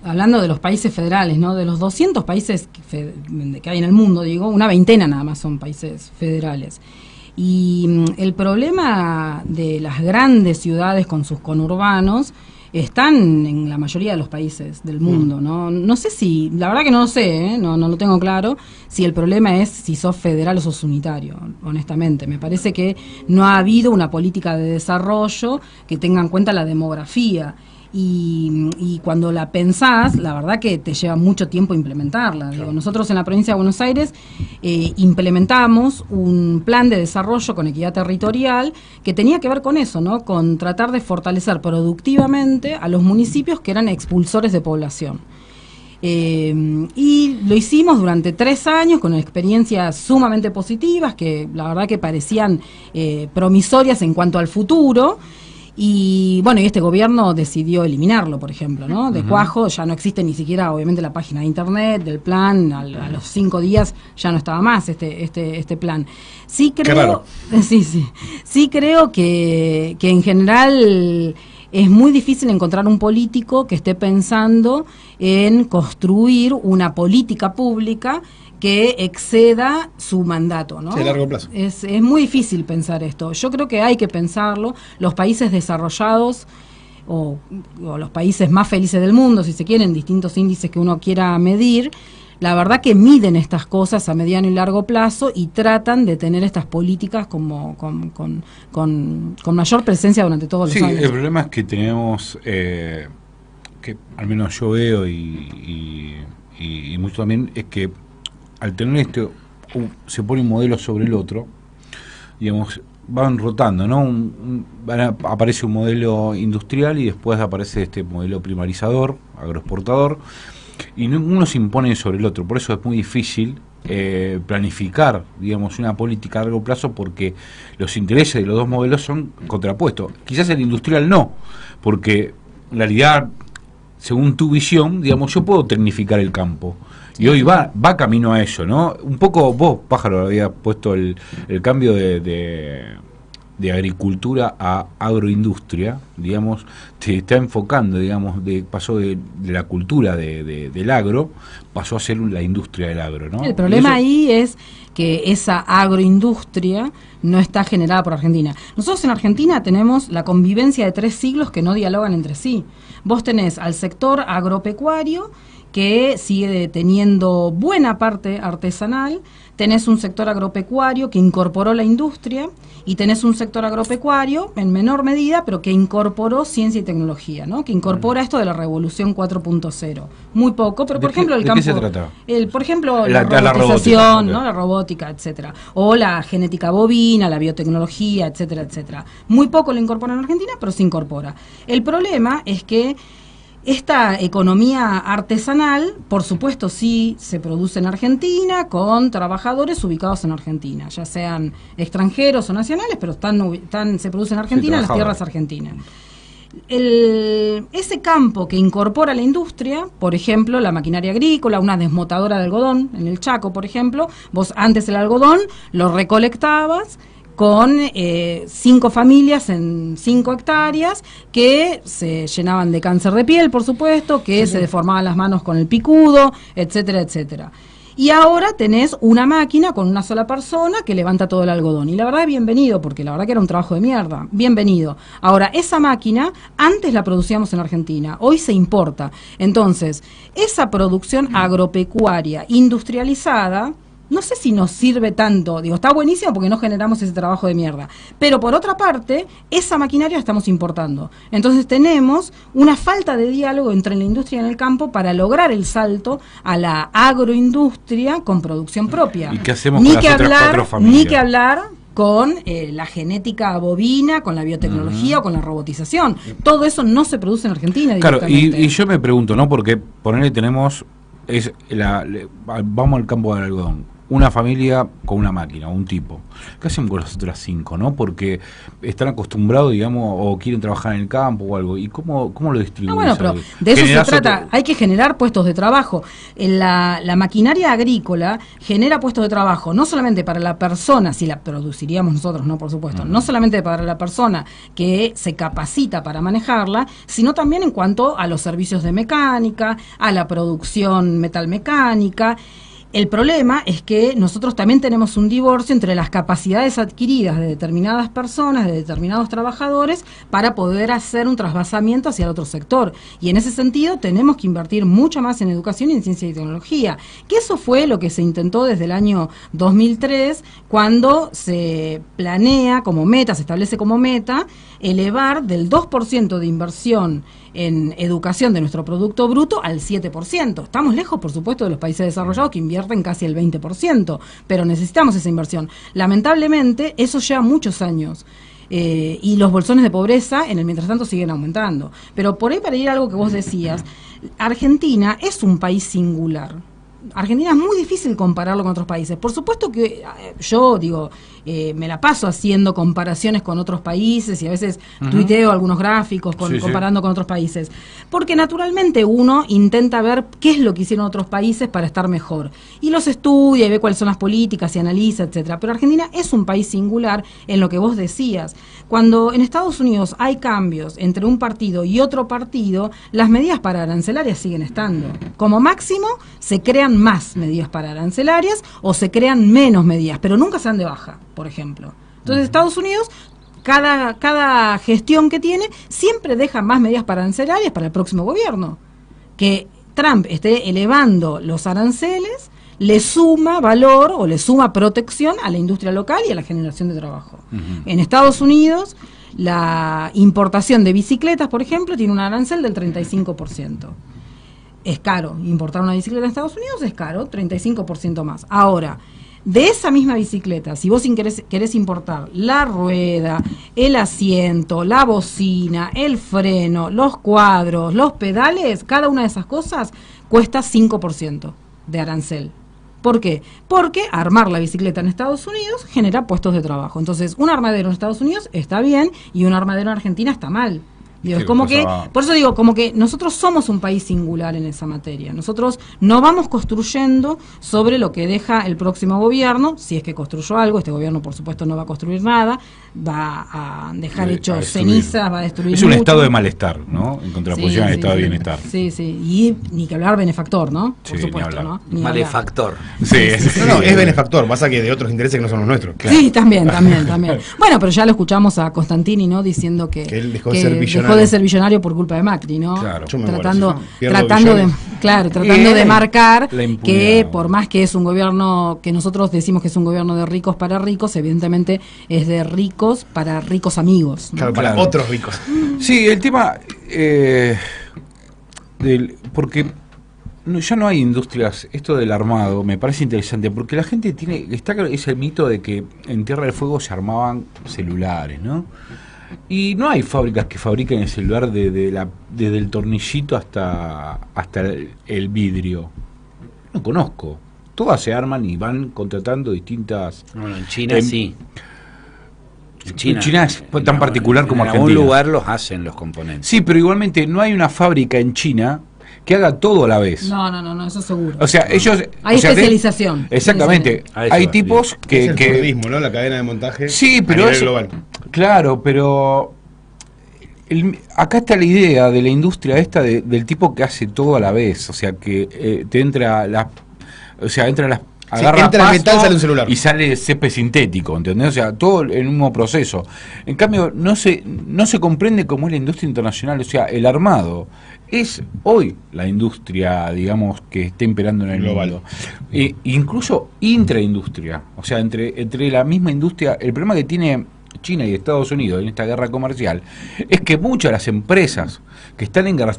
Speaker 7: hablando de los países federales, ¿no? De los 200 países que hay en el mundo, digo, una veintena nada más son países federales. Y el problema de las grandes ciudades con sus conurbanos están en la mayoría de los países del mundo, ¿no? No sé si, la verdad que no lo sé, no lo tengo claro, si el problema es si sos federal o sos unitario, honestamente. Me parece que no ha habido una política de desarrollo que tenga en cuenta la demografía. Y cuando la pensás, la verdad que te lleva mucho tiempo implementarla. Claro. Digo, nosotros en la provincia de Buenos Aires implementamos un plan de desarrollo con equidad territorial que tenía que ver con eso, ¿no? Con tratar de fortalecer productivamente a los municipios que eran expulsores de población. Y lo hicimos durante 3 años con experiencias sumamente positivas que la verdad que parecían promisorias en cuanto al futuro. Y bueno, y este gobierno decidió eliminarlo, por ejemplo, ¿no? De Cuajo ya no existe ni siquiera, obviamente, la página de internet del plan. A los 5 días ya no estaba más este plan. Sí creo, sí creo que en general es muy difícil encontrar un político que esté pensando en construir una política pública que exceda su mandato, ¿no?
Speaker 5: Sí, a largo plazo.
Speaker 7: Es muy difícil pensar esto. Yo creo que hay que pensarlo. Los países desarrollados o los países más felices del mundo, si se quieren, distintos índices que uno quiera medir, la verdad que miden estas cosas a mediano y largo plazo y tratan de tener estas políticas como con mayor presencia durante todos los años.
Speaker 3: Sí, el problema es que tenemos, que al menos yo veo y mucho también, es que al tener se pone un modelo sobre el otro, digamos, van rotando, ¿no? Aparece un modelo industrial y después aparece este modelo primarizador, agroexportador, y uno se impone sobre el otro. Por eso es muy difícil planificar, digamos, una política a largo plazo, porque los intereses de los dos modelos son contrapuestos. Quizás el industrial no, porque en realidad, según tu visión, digamos, yo puedo tecnificar el campo. Y hoy va camino a eso, ¿no? Un poco vos, Pájaro, habías puesto el cambio de agricultura a agroindustria, digamos, te está enfocando, digamos, pasó de la cultura del agro, pasó a ser la industria del agro, ¿no?
Speaker 7: El problema ahí es que esa agroindustria no está generada por Argentina. Nosotros en Argentina tenemos la convivencia de 3 siglos que no dialogan entre sí. Vos tenés al sector agropecuario, que sigue teniendo buena parte artesanal, tenés un sector agropecuario que incorporó la industria y tenés un sector agropecuario en menor medida, pero que incorporó ciencia y tecnología, ¿no? Que incorpora esto de la revolución 4.0. Muy poco, pero por ejemplo el campo...
Speaker 3: ¿De qué se trata?
Speaker 7: Por ejemplo,
Speaker 3: La
Speaker 7: robotización,
Speaker 3: robótica,
Speaker 7: ¿no? La robótica, etcétera. O la genética bovina, la biotecnología, etcétera, etcétera. Muy poco lo incorpora en Argentina, pero se incorpora. El problema es que esta economía artesanal, por supuesto, sí se produce en Argentina con trabajadores ubicados en Argentina, ya sean extranjeros o nacionales, pero se produce en Argentina, en las tierras argentinas. Ese campo que incorpora la industria, por ejemplo, la maquinaria agrícola, una desmotadora de algodón, en el Chaco, por ejemplo, vos antes el algodón lo recolectabas con 5 familias en 5 hectáreas que se llenaban de cáncer de piel, por supuesto, que se deformaban las manos con el picudo, etcétera, etcétera. Y ahora tenés una máquina con una sola persona que levanta todo el algodón. Y la verdad, bienvenido, porque la verdad que era un trabajo de mierda. Bienvenido. Ahora, esa máquina, antes la producíamos en Argentina, hoy se importa. Entonces, esa producción agropecuaria industrializada, no sé si nos sirve tanto, digo, está buenísimo porque no generamos ese trabajo de mierda, pero por otra parte, esa maquinaria la estamos importando. Entonces tenemos una falta de diálogo entre la industria y el campo para lograr el salto a la agroindustria con producción propia.
Speaker 3: ¿Y qué hacemos con las otras 4 familias?
Speaker 7: Ni que hablar con la genética bovina, con la biotecnología o con la robotización. Todo eso no se produce en Argentina.
Speaker 3: Claro, y yo me pregunto, ¿no? Porque ponerle tenemos, vamos al campo del algodón. Una familia con una máquina, un tipo. ¿Qué hacen con las otras 5, no? Porque están acostumbrados, digamos, o quieren trabajar en el campo o algo. ¿Y cómo lo distribuyen?
Speaker 7: Bueno, pero de eso se trata. Hay que generar puestos de trabajo. La maquinaria agrícola genera puestos de trabajo, no solamente para la persona, si la produciríamos nosotros, no, por supuesto, no solamente para la persona que se capacita para manejarla, sino también en cuanto a los servicios de mecánica, a la producción metalmecánica. El problema es que nosotros también tenemos un divorcio entre las capacidades adquiridas de determinadas personas, de determinados trabajadores, para poder hacer un trasvasamiento hacia el otro sector. Y en ese sentido tenemos que invertir mucho más en educación y en ciencia y tecnología, que eso fue lo que se intentó desde el año 2003, cuando se planea como meta, se establece como meta, elevar del 2% de inversión en educación de nuestro Producto Bruto al 7%. Estamos lejos, por supuesto, de los países desarrollados que invierten casi el 20%, pero necesitamos esa inversión. Lamentablemente, eso lleva muchos años. Y los bolsones de pobreza en el mientras tanto siguen aumentando. Pero por ahí, para ir a algo que vos decías, Argentina es un país singular. Argentina es muy difícil compararlo con otros países. Por supuesto que yo digo, me la paso haciendo comparaciones con otros países y a veces tuiteo algunos gráficos comparando con otros países. Porque naturalmente uno intenta ver qué es lo que hicieron otros países para estar mejor. Y los estudia y ve cuáles son las políticas y analiza, etcétera. Pero Argentina es un país singular en lo que vos decías. Cuando en Estados Unidos hay cambios entre un partido y otro partido, las medidas para arancelarias siguen estando. Como máximo se crean más medidas para arancelarias o se crean menos medidas, pero nunca se dan de baja, por ejemplo. Entonces Estados Unidos, cada gestión que tiene, siempre deja más medidas para arancelarias para el próximo gobierno. Que Trump esté elevando los aranceles le suma valor o le suma protección a la industria local y a la generación de trabajo. En Estados Unidos, la importación de bicicletas, por ejemplo, tiene un arancel del 35%. Es caro. Importar una bicicleta en Estados Unidos es caro, 35% más. Ahora, de esa misma bicicleta, si vos querés importar la rueda, el asiento, la bocina, el freno, los cuadros, los pedales, cada una de esas cosas cuesta 5% de arancel. ¿Por qué? Porque armar la bicicleta en Estados Unidos genera puestos de trabajo. Entonces, un armadero en Estados Unidos está bien y un armadero en Argentina está mal. Digo, es como que, por eso digo, como que nosotros somos un país singular en esa materia. Nosotros no vamos construyendo sobre lo que deja el próximo gobierno, si es que construyó algo. Este gobierno, por supuesto, no va a construir nada, va a dejar hecho cenizas, va a destruir
Speaker 3: es un
Speaker 7: mucho.
Speaker 3: estado de malestar, ¿no? En contraposición al estado de bienestar.
Speaker 7: Sí, sí, y ni que hablar benefactor, ¿no? Por
Speaker 3: Sí,
Speaker 7: supuesto,
Speaker 3: ni hablar.
Speaker 7: ¿no? Ni
Speaker 6: Malefactor.
Speaker 3: Sí,
Speaker 5: No, es benefactor, pasa que de otros intereses que no son los nuestros.
Speaker 7: hablar. Sí, también. Bueno, pero ya lo escuchamos a Constantini, ¿no? Diciendo que
Speaker 5: él dejó de ser billonario.
Speaker 7: dejó de ser billonario por culpa de Macri, ¿no?
Speaker 3: Claro.
Speaker 5: Yo me
Speaker 7: tratando
Speaker 5: pierdo
Speaker 7: de
Speaker 5: billones.
Speaker 7: Claro, tratando de marcar
Speaker 3: la impunidad,
Speaker 7: que
Speaker 3: ¿no?
Speaker 7: por más que es un gobierno que nosotros decimos que es un gobierno de ricos para ricos, evidentemente es de ricos para ricos amigos, ¿no?
Speaker 5: Claro, para
Speaker 3: Claro.
Speaker 5: otros ricos.
Speaker 3: Sí, el tema porque ya no hay industrias. Esto del armado me parece interesante porque la gente está ese mito de que en Tierra del Fuego se armaban celulares, ¿no? Y no hay fábricas que fabriquen el celular desde el tornillito hasta el vidrio. No conozco. Todas se arman y van contratando distintas.
Speaker 6: Bueno, en China
Speaker 3: Em,
Speaker 6: sí.
Speaker 3: China es tan particular como
Speaker 6: en
Speaker 3: Argentina.
Speaker 6: algún lugar los hacen los componentes.
Speaker 3: Sí, pero igualmente no hay una fábrica en China que haga todo a la vez.
Speaker 7: No, eso seguro.
Speaker 3: O sea, ellos...
Speaker 7: Hay
Speaker 3: o sea,
Speaker 7: especialización.
Speaker 3: Exactamente.
Speaker 6: A eso
Speaker 3: Hay
Speaker 6: va,
Speaker 3: tipos
Speaker 5: Es el
Speaker 3: que
Speaker 5: Fordismo, ¿no? La cadena de montaje
Speaker 3: sí, pero
Speaker 5: a nivel
Speaker 3: es
Speaker 5: global.
Speaker 3: claro, pero acá está la idea de la industria esta del tipo que hace todo a la vez, o sea, que te entra entra agarra
Speaker 5: entra el
Speaker 3: pasto
Speaker 5: metal, sale un celular.
Speaker 3: y sale césped sintético, ¿entendés? O sea, todo en un mismo proceso. En cambio, no se comprende cómo es la industria internacional, o sea, el armado es hoy la industria, digamos, que está imperando en el
Speaker 5: Global.
Speaker 3: mundo. Incluso intraindustria, o sea, entre la misma industria. El problema que tiene China y Estados Unidos en esta guerra comercial es que muchas de las empresas que están en guerra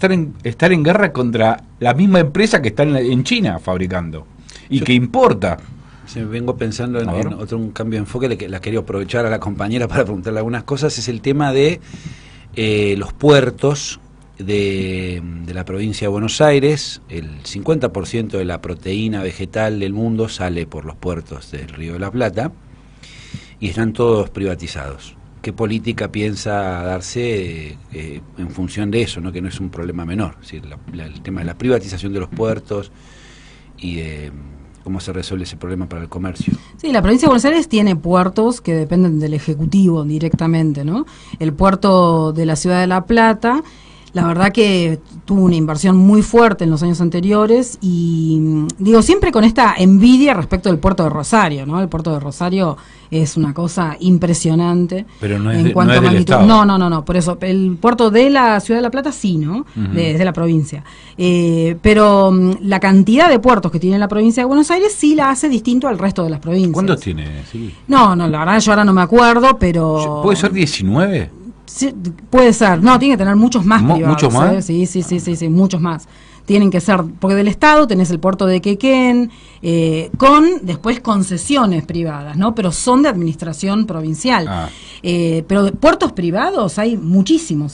Speaker 3: están en guerra contra la misma empresa que está en China fabricando y que importa.
Speaker 6: Sí, vengo pensando
Speaker 3: A ver.
Speaker 6: en un cambio de enfoque, la quería aprovechar a la compañera para preguntarle algunas cosas, es el tema de los puertos de la provincia de Buenos Aires. El 50% de la proteína vegetal del mundo sale por los puertos del Río de la Plata y están todos privatizados. ¿Qué política piensa darse en función de eso, ¿no? Que no es un problema menor? Es decir, el tema de la privatización de los puertos y de cómo se resuelve ese problema para el comercio.
Speaker 7: Sí, la provincia de Buenos Aires tiene puertos que dependen del Ejecutivo directamente, ¿no? El puerto de la Ciudad de La Plata, la verdad que tuvo una inversión muy fuerte en los años anteriores y digo, siempre con esta envidia respecto del puerto de Rosario, ¿no? El puerto de Rosario es una cosa impresionante.
Speaker 3: Pero no es
Speaker 7: en
Speaker 3: de-
Speaker 7: cuanto
Speaker 3: no es
Speaker 7: a
Speaker 3: del
Speaker 7: magnitud.
Speaker 3: Estado.
Speaker 7: No, por eso, el puerto de la Ciudad de La Plata sí, ¿no?
Speaker 3: Ujú.
Speaker 7: de la provincia. Pero la cantidad de puertos que tiene la provincia de Buenos Aires sí la hace distinto al resto de las provincias.
Speaker 3: ¿Cuántos tiene? Sí.
Speaker 7: No, la verdad yo ahora no me acuerdo, pero...
Speaker 3: ¿Puede ser 19?
Speaker 7: Sí, puede ser. No, tiene que tener muchos más privados.
Speaker 3: ¿Muchos más?
Speaker 7: Sí, muchos más. Tienen que ser, porque del Estado tenés el puerto de Quequén, con después concesiones privadas, ¿no? Pero son de administración provincial.
Speaker 3: Ah.
Speaker 7: Pero de puertos privados hay muchísimos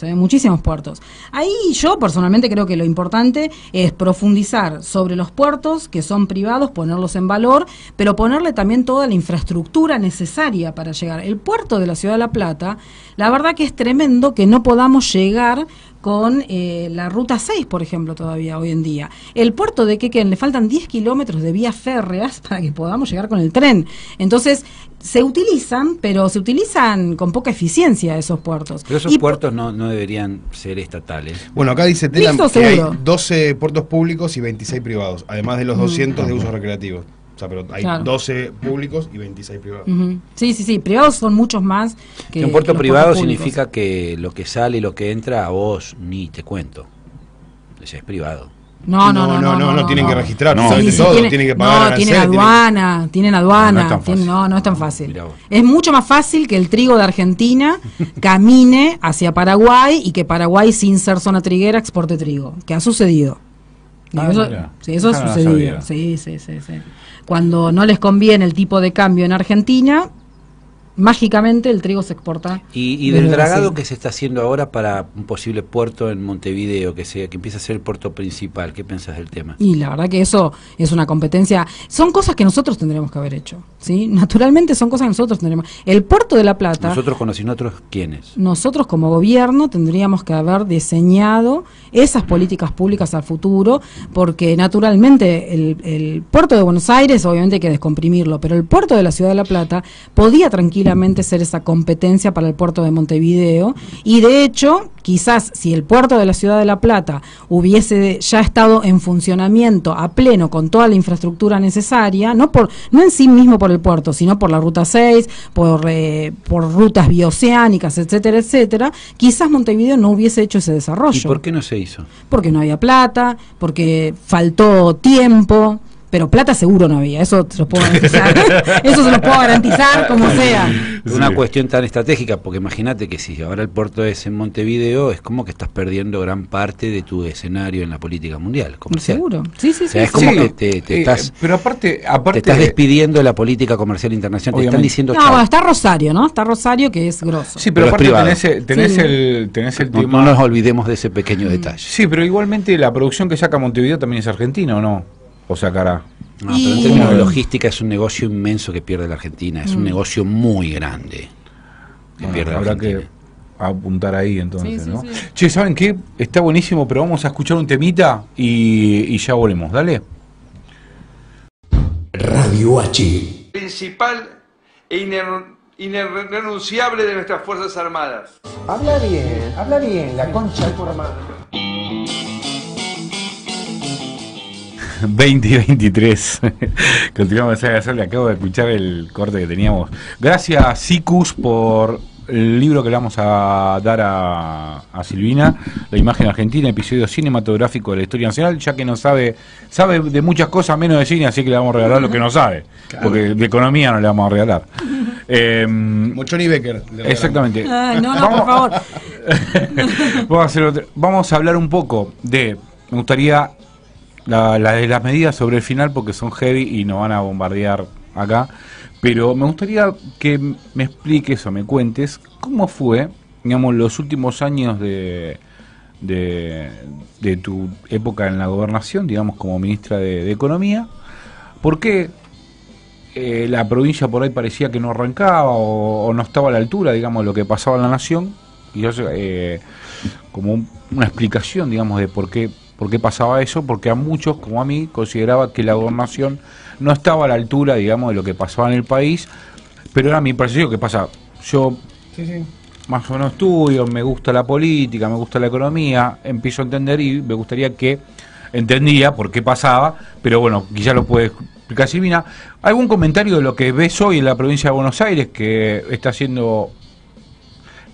Speaker 7: puertos. Ahí yo personalmente creo que lo importante es profundizar sobre los puertos que son privados, ponerlos en valor, pero ponerle también toda la infraestructura necesaria para llegar. El puerto de la Ciudad de La Plata, la verdad que es tremendo que no podamos llegar con la ruta 6, por ejemplo, todavía hoy en día. El puerto de Quequén le faltan 10 kilómetros de vías férreas para que podamos llegar con el tren. Entonces, se utilizan, pero se utilizan con poca eficiencia esos puertos.
Speaker 6: Pero esos
Speaker 7: Y
Speaker 6: puertos no deberían ser estatales.
Speaker 5: Bueno, acá dice Telam
Speaker 7: Listo,
Speaker 5: que hay
Speaker 7: seguro.
Speaker 5: 12 puertos públicos y 26 privados, además de los 200 de usos recreativos. O sea, pero hay
Speaker 7: Claro.
Speaker 5: 12 públicos y 26 privados.
Speaker 7: Ujú. Sí, privados son muchos más que
Speaker 6: Un puerto
Speaker 7: que los
Speaker 6: privado
Speaker 7: puertos públicos.
Speaker 6: significa que lo que sale y lo que entra a vos ni te cuento. Ese es privado.
Speaker 7: No,
Speaker 5: tienen que registrar,
Speaker 3: No,
Speaker 5: absolutamente
Speaker 3: sí,
Speaker 5: todo,
Speaker 7: tiene-
Speaker 5: tienen que pagar
Speaker 7: tienen
Speaker 5: aranceles,
Speaker 7: aduana, tienen aduana,
Speaker 3: No es tan fácil.
Speaker 7: no es tan fácil.
Speaker 6: Mirá vos.
Speaker 7: Es mucho más fácil que el trigo de Argentina camine hacia Paraguay y que Paraguay, sin ser zona triguera, exporte trigo, que ha sucedido. Y
Speaker 3: Ah,
Speaker 7: eso,
Speaker 3: mirá.
Speaker 7: sí, eso ha
Speaker 3: Esa no la
Speaker 7: sucedido.
Speaker 3: sabía.
Speaker 7: Sí. Cuando no les conviene el tipo de cambio en Argentina, mágicamente el trigo se exporta.
Speaker 6: Y
Speaker 7: desde
Speaker 6: del dragado
Speaker 7: Brasil.
Speaker 6: que se está haciendo ahora para un posible puerto en Montevideo, que empieza a ser el puerto principal, ¿qué pensás del tema?
Speaker 7: Y la verdad que eso es una competencia. Son cosas que nosotros tendremos que haber hecho, ¿sí? Naturalmente son cosas que nosotros tendremos. El Puerto de la Plata,
Speaker 6: Nosotros conocimos otros quiénes.
Speaker 7: nosotros como gobierno tendríamos que haber diseñado esas políticas públicas al futuro, porque naturalmente el puerto de Buenos Aires obviamente hay que descomprimirlo, pero el puerto de la Ciudad de La Plata podía tranquilamente tranquilamente ser esa competencia para el puerto de Montevideo, y de hecho, quizás si el puerto de la Ciudad de La Plata hubiese ya estado en funcionamiento a pleno con toda la infraestructura necesaria, no en sí mismo por el puerto, sino por la Ruta 6, por rutas bioceánicas, etcétera, etcétera, quizás Montevideo no hubiese hecho ese desarrollo.
Speaker 6: ¿Y por qué no se hizo?
Speaker 7: Porque no había plata, porque faltó tiempo, pero plata seguro no había, eso se lo puedo garantizar. Eso se lo puedo garantizar como sea.
Speaker 6: Una cuestión tan estratégica, porque imagínate que si ahora el puerto es en Montevideo, es como que estás perdiendo gran parte de tu escenario en la política mundial comercial.
Speaker 7: Seguro, sí.
Speaker 6: O sea, es como que te estás,
Speaker 3: pero aparte
Speaker 6: te estás despidiendo de la política comercial internacional.
Speaker 3: Obviamente.
Speaker 6: Te están diciendo
Speaker 7: No,
Speaker 6: chao.
Speaker 7: bueno, está Rosario, ¿no? Está Rosario, que es grosso.
Speaker 3: Sí, pero
Speaker 6: Pero es
Speaker 3: aparte
Speaker 6: privado.
Speaker 3: tenés el
Speaker 6: No,
Speaker 3: tema.
Speaker 6: no nos olvidemos de ese pequeño detalle.
Speaker 3: Sí, pero igualmente la producción que saca Montevideo también es argentina, ¿o no? O sacará.
Speaker 6: No, pero en términos de logística es un negocio inmenso que pierde la Argentina. Es un negocio muy grande que pierde la
Speaker 3: Habrá
Speaker 6: Argentina.
Speaker 3: que apuntar ahí entonces,
Speaker 7: Sí,
Speaker 3: ¿no?
Speaker 7: sí.
Speaker 3: Che, ¿saben qué? Está buenísimo, pero vamos a escuchar un temita y ya volvemos, dale.
Speaker 1: Radio H.
Speaker 8: Principal e irrenunciable de nuestras Fuerzas Armadas.
Speaker 9: Habla bien, la concha de tu hermano.
Speaker 3: 20 y 23. Continuamos a hacerle. Acabo de escuchar el corte que teníamos. Gracias, Sicus, por el libro que le vamos a dar a Silvina, La imagen argentina, episodio cinematográfico de la historia nacional, ya que no sabe de muchas cosas menos de cine, así que le vamos a regalar lo que no sabe. Claro. Porque de economía no le vamos a regalar.
Speaker 5: Mochoni Becker.
Speaker 3: Exactamente.
Speaker 7: No, por favor.
Speaker 3: Vamos a hablar un poco de. Me gustaría. De las medidas sobre el final, porque son heavy y nos van a bombardear acá, pero me gustaría que me expliques o me cuentes cómo fue, digamos, los últimos años de tu época en la gobernación, digamos, como ministra de Economía. ¿Por qué la provincia por ahí parecía que no arrancaba o no estaba a la altura, digamos, de lo que pasaba en la nación? Y yo, como una explicación, digamos, de por qué pasaba eso, porque a muchos, como a mí, consideraba que la gobernación no estaba a la altura, digamos, de lo que pasaba en el país, pero era mi percepción. ¿Qué pasa? Yo más o menos estudio, me gusta la política, me gusta la economía, empiezo a entender y me gustaría que entendía por qué pasaba, pero bueno, quizá lo puede explicar Silvina. ¿Algún comentario de lo que ves hoy en la provincia de Buenos Aires que está haciendo...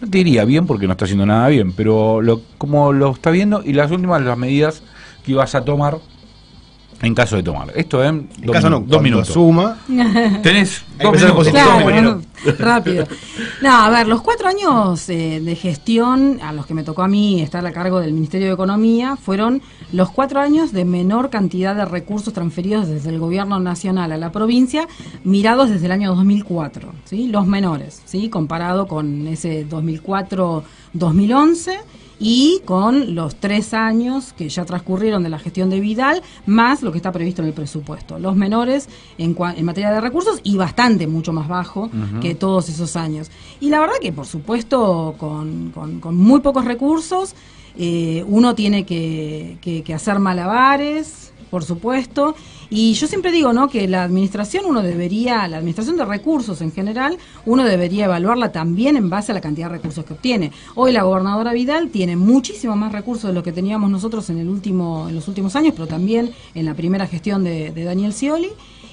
Speaker 3: No te diría bien porque no está haciendo nada bien, pero como lo está viendo y las medidas que ibas a tomar en caso de tomar? Esto en dos minutos.
Speaker 5: Suma.
Speaker 3: Tenés 2 minutos.
Speaker 7: Claro, rápido. No, a ver, los 4 años de gestión a los que me tocó a mí estar a cargo del Ministerio de Economía fueron los 4 años de menor cantidad de recursos transferidos desde el gobierno nacional a la provincia, mirados desde el año 2004, ¿sí? Los menores, ¿sí? Comparado con ese 2004-2011 y con los 3 años que ya transcurrieron de la gestión de Vidal, más lo que está previsto en el presupuesto. Los menores en materia de recursos y bastante, mucho más bajo que todos esos años. Y la verdad que, por supuesto, con muy pocos recursos, uno tiene que hacer malabares, por supuesto, y yo siempre digo, ¿no?, que la administración la administración de recursos en general, uno debería evaluarla también en base a la cantidad de recursos que obtiene. Hoy la gobernadora Vidal tiene muchísimo más recursos de lo que teníamos nosotros en los últimos años, pero también en la primera gestión de Daniel Scioli,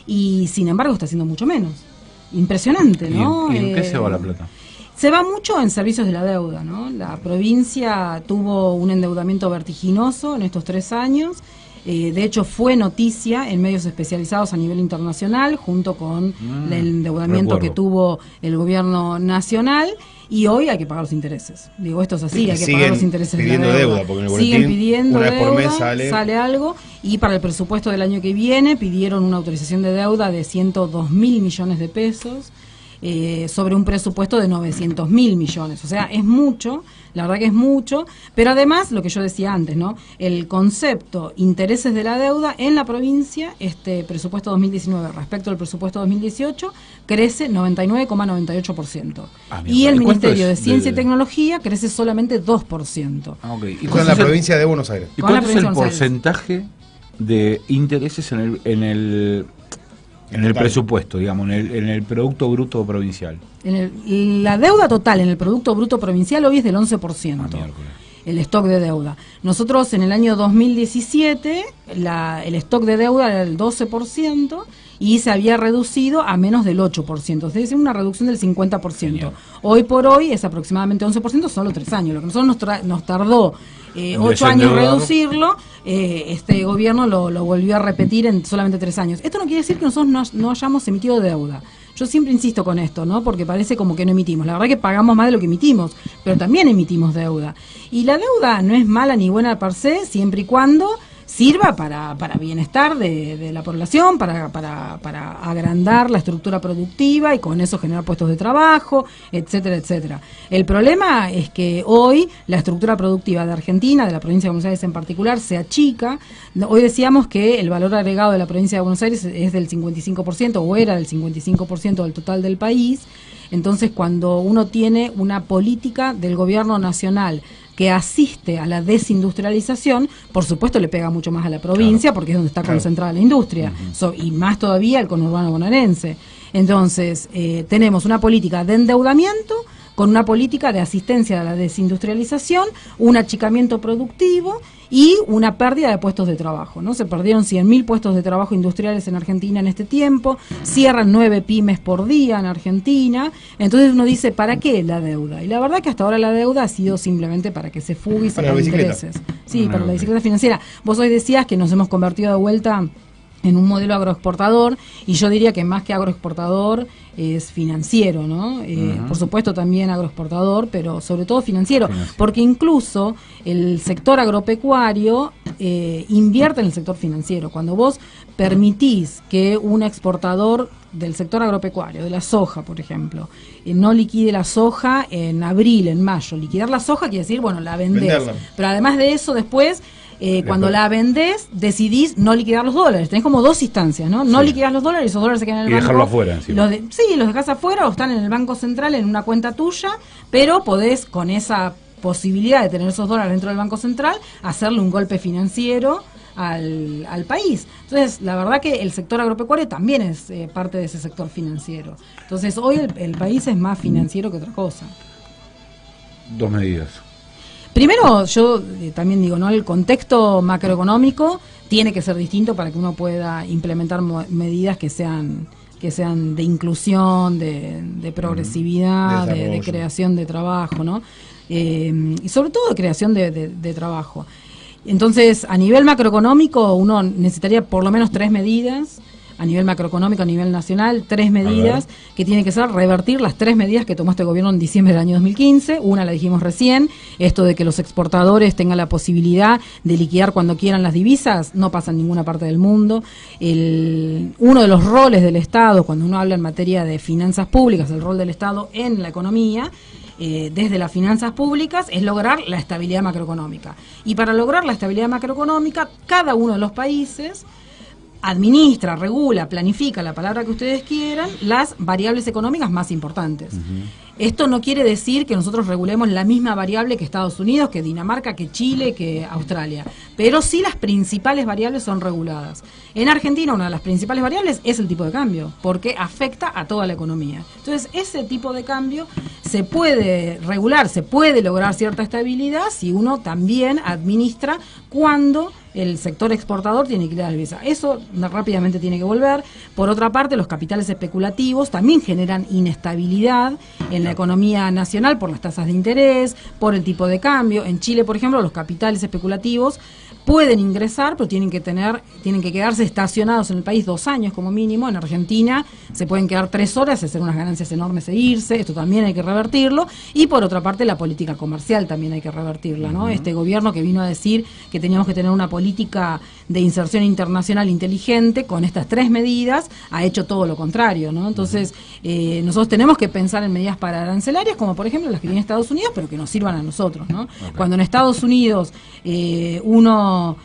Speaker 7: y sin embargo está haciendo mucho menos. Impresionante, ¿no?
Speaker 3: ¿Y en qué se va la plata?
Speaker 7: Se va mucho en servicios de la deuda, ¿no? La provincia tuvo un endeudamiento vertiginoso en estos 3 años. De hecho, fue noticia en medios especializados a nivel internacional, junto con el endeudamiento que tuvo el gobierno nacional, y hoy hay que pagar los intereses. Digo, esto es así, hay que pagar los intereses de la deuda.
Speaker 5: Porque en el
Speaker 7: siguen
Speaker 5: boletín,
Speaker 7: pidiendo
Speaker 5: una vez por mes
Speaker 7: deuda, sale algo, y para el presupuesto del año que viene pidieron una autorización de deuda de 102.000 millones de pesos, sobre un presupuesto de 900.000 millones. O sea, es mucho, la verdad que es mucho, pero además, lo que yo decía antes, ¿no?, el concepto intereses de la deuda en la provincia, este presupuesto 2019 respecto al presupuesto 2018, crece 99,98%. Y el Ministerio de Ciencia y Tecnología crece solamente 2%.
Speaker 3: Okay.
Speaker 5: ¿Y con la provincia de Buenos Aires?
Speaker 3: ¿Y cuánto es el porcentaje de intereses en el En el presupuesto, digamos, en el Producto Bruto Provincial.
Speaker 7: La deuda total en el Producto Bruto Provincial hoy es del 11%. El stock de deuda. Nosotros en el año 2017 el stock de deuda era del 12% y se había reducido a menos del 8%, es decir, una reducción del 50%. Genial. Hoy por hoy es aproximadamente 11%, solo 3 años. Lo que nosotros nos tardó 8 años reducirlo, este gobierno lo volvió a repetir en solamente 3 años. Esto no quiere decir que nosotros no hayamos emitido deuda. Yo siempre insisto con esto, ¿no? Porque parece como que no emitimos. La verdad que pagamos más de lo que emitimos, pero también emitimos deuda. Y la deuda no es mala ni buena per se, siempre y cuando sirva para bienestar de la población, para agrandar la estructura productiva y con eso generar puestos de trabajo, etcétera, etcétera. El problema es que hoy la estructura productiva de Argentina, de la provincia de Buenos Aires en particular, se achica. Hoy decíamos que el valor agregado de la provincia de Buenos Aires es del 55% o era del 55% del total del país. Entonces, cuando uno tiene una política del gobierno nacional que asiste a la desindustrialización, por supuesto le pega mucho más a la provincia, porque es donde está concentrada la industria, y más todavía al conurbano bonaerense. Entonces, tenemos una política de endeudamiento con una política de asistencia a la desindustrialización, un achicamiento productivo y una pérdida de puestos de trabajo, ¿no? Se perdieron 100.000 puestos de trabajo industriales en Argentina en este tiempo, cierran 9 pymes por día en Argentina. Entonces uno dice, ¿para qué la deuda? Y la verdad que hasta ahora la deuda ha sido simplemente para que se fugue y se pague intereses. Sí, para la bicicleta financiera. Vos hoy decías que nos hemos convertido de vuelta en un modelo agroexportador, y yo diría que más que agroexportador es financiero, ¿no? Por supuesto también agroexportador, pero sobre todo financiero, porque incluso el sector agropecuario invierte en el sector financiero. Cuando vos permitís que un exportador del sector agropecuario, de la soja, por ejemplo, no liquide la soja en abril, en mayo. Liquidar la soja quiere decir, bueno, la vendés. Pero además de eso, después cuando la vendés, decidís no liquidar los dólares. Tenés como dos instancias, ¿no? No liquidás los dólares, esos dólares se quedan en el banco. Y dejarlo afuera encima. Los dejás afuera o están en el Banco Central en una cuenta tuya, pero podés, con esa posibilidad de tener esos dólares dentro del Banco Central, hacerle un golpe financiero al país. Entonces, la verdad que el sector agropecuario también es parte de ese sector financiero. Entonces, hoy el país es más financiero que otra cosa.
Speaker 3: 2 medidas.
Speaker 7: Primero, yo también digo, ¿no? El contexto macroeconómico tiene que ser distinto para que uno pueda implementar medidas que sean de inclusión, de progresividad, de creación de trabajo, ¿no? Y sobre todo de creación de trabajo. Entonces, a nivel macroeconómico, uno necesitaría por lo menos 3 medidas. A nivel macroeconómico, a nivel nacional, 3 medidas que tienen que ser revertir las 3 medidas que tomó este gobierno en diciembre del año 2015. Una la dijimos recién, esto de que los exportadores tengan la posibilidad de liquidar cuando quieran las divisas, no pasa en ninguna parte del mundo. Uno de los roles del Estado, cuando uno habla en materia de finanzas públicas, el rol del Estado en la economía, desde las finanzas públicas, es lograr la estabilidad macroeconómica. Y para lograr la estabilidad macroeconómica, cada uno de los países administra, regula, planifica, la palabra que ustedes quieran, las variables económicas más importantes. Esto no quiere decir que nosotros regulemos la misma variable que Estados Unidos, que Dinamarca, que Chile, que Australia, pero sí las principales variables son reguladas. En Argentina una de las principales variables es el tipo de cambio, porque afecta a toda la economía. Entonces ese tipo de cambio se puede regular, se puede lograr cierta estabilidad si uno también administra cuando el sector exportador tiene que ir a la divisa. Eso rápidamente tiene que volver. Por otra parte, los capitales especulativos también generan inestabilidad en la economía nacional por las tasas de interés, por el tipo de cambio. En Chile, por ejemplo, los capitales especulativos pueden ingresar, pero tienen que quedarse estacionados en el país 2 años como mínimo. En Argentina se pueden quedar 3 horas, hacer unas ganancias enormes e irse. Esto también hay que revertirlo. Y por otra parte, la política comercial también hay que revertirla, ¿no? Este gobierno que vino a decir que teníamos que tener una política de inserción internacional inteligente con estas 3 medidas, ha hecho todo lo contrario, ¿no? Entonces, nosotros tenemos que pensar en medidas pararancelarias, como por ejemplo las que tiene Estados Unidos, pero que nos sirvan a nosotros, ¿no? Cuando en Estados Unidos uno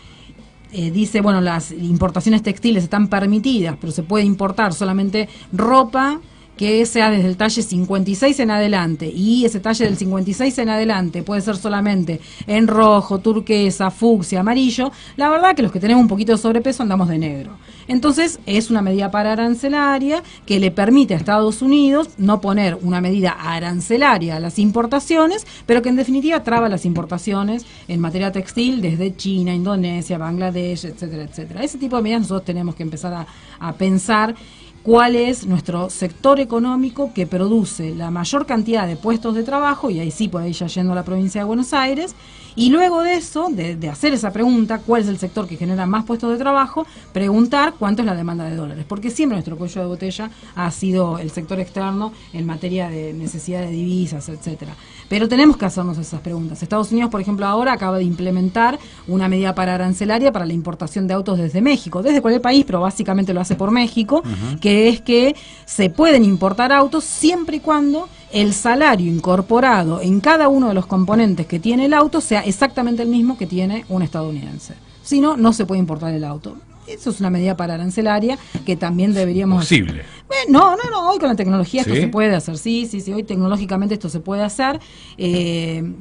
Speaker 7: dice, bueno, las importaciones textiles están permitidas, pero se puede importar solamente ropa que sea desde el talle 56 en adelante, y ese talle del 56 en adelante puede ser solamente en rojo, turquesa, fucsia, amarillo, la verdad que los que tenemos un poquito de sobrepeso andamos de negro. Entonces es una medida paraarancelaria que le permite a Estados Unidos no poner una medida arancelaria a las importaciones, pero que en definitiva traba las importaciones en materia textil desde China, Indonesia, Bangladesh, etcétera, etcétera. Ese tipo de medidas nosotros tenemos que empezar a pensar cuál es nuestro sector económico que produce la mayor cantidad de puestos de trabajo, y ahí sí, por ahí ya yendo a la provincia de Buenos Aires, y luego de eso, de hacer esa pregunta, cuál es el sector que genera más puestos de trabajo, preguntar cuánto es la demanda de dólares, porque siempre nuestro cuello de botella ha sido el sector externo en materia de necesidad de divisas, etcétera. Pero tenemos que hacernos esas preguntas. Estados Unidos, por ejemplo, ahora acaba de implementar una medida paraarancelaria para la importación de autos desde México, desde cualquier país, pero básicamente lo hace por México, que es que se pueden importar autos siempre y cuando el salario incorporado en cada uno de los componentes que tiene el auto sea exactamente el mismo que tiene un estadounidense. Si no, no se puede importar el auto. Eso es una medida paraarancelaria que también deberíamos...
Speaker 3: Posible.
Speaker 7: No, hoy con la tecnología esto
Speaker 3: ¿Sí?
Speaker 7: se puede hacer, sí, hoy tecnológicamente esto se puede hacer,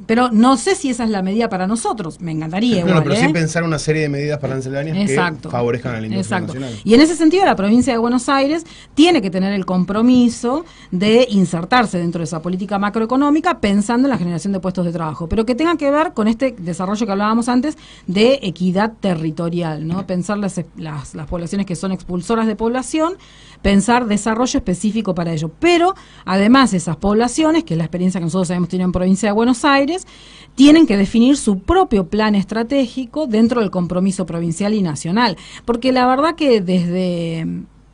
Speaker 7: pero no sé si esa es la medida para nosotros, me encantaría igual,
Speaker 5: pero sí pensar una serie de medidas parancelarias que favorezcan a la industria nacional.
Speaker 7: Y en ese sentido la provincia de Buenos Aires tiene que tener el compromiso de insertarse dentro de esa política macroeconómica pensando en la generación de puestos de trabajo, pero que tenga que ver con este desarrollo que hablábamos antes de equidad territorial, ¿no? Pensar las poblaciones que son expulsoras de población, pensar desarrollo específico para ello. Pero, además, esas poblaciones, que es la experiencia que nosotros hemos tenido en provincia de Buenos Aires, tienen que definir su propio plan estratégico dentro del compromiso provincial y nacional. Porque la verdad que desde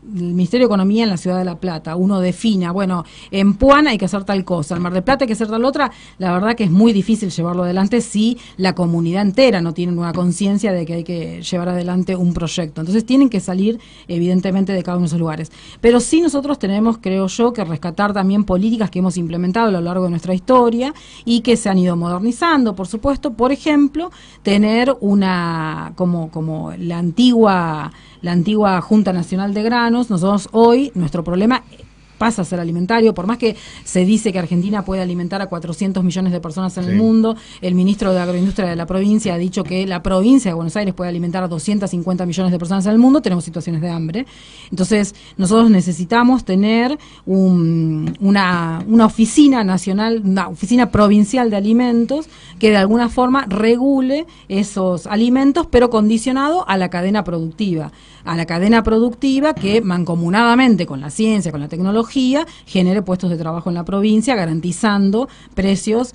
Speaker 7: el Ministerio de Economía en la Ciudad de La Plata uno defina, bueno, en Puan hay que hacer tal cosa, en Mar del Plata hay que hacer tal otra, la verdad que es muy difícil llevarlo adelante si la comunidad entera no tiene una conciencia de que hay que llevar adelante un proyecto. Entonces tienen que salir evidentemente de cada uno de esos lugares. Pero sí nosotros tenemos, creo yo, que rescatar también políticas que hemos implementado a lo largo de nuestra historia y que se han ido modernizando, por supuesto. Por ejemplo, tener una, como la antigua Junta Nacional de Granos. Nosotros hoy, nuestro problema pasa a ser alimentario, por más que se dice que Argentina puede alimentar a 400 millones de personas en el mundo, el ministro de Agroindustria de la provincia ha dicho que la provincia de Buenos Aires puede alimentar a 250 millones de personas en el mundo, tenemos situaciones de hambre. Entonces, nosotros necesitamos tener una oficina nacional, una oficina provincial de alimentos que de alguna forma regule esos alimentos, pero condicionado a la cadena productiva. A la cadena productiva que mancomunadamente con la ciencia, con la tecnología, genere puestos de trabajo en la provincia, garantizando precios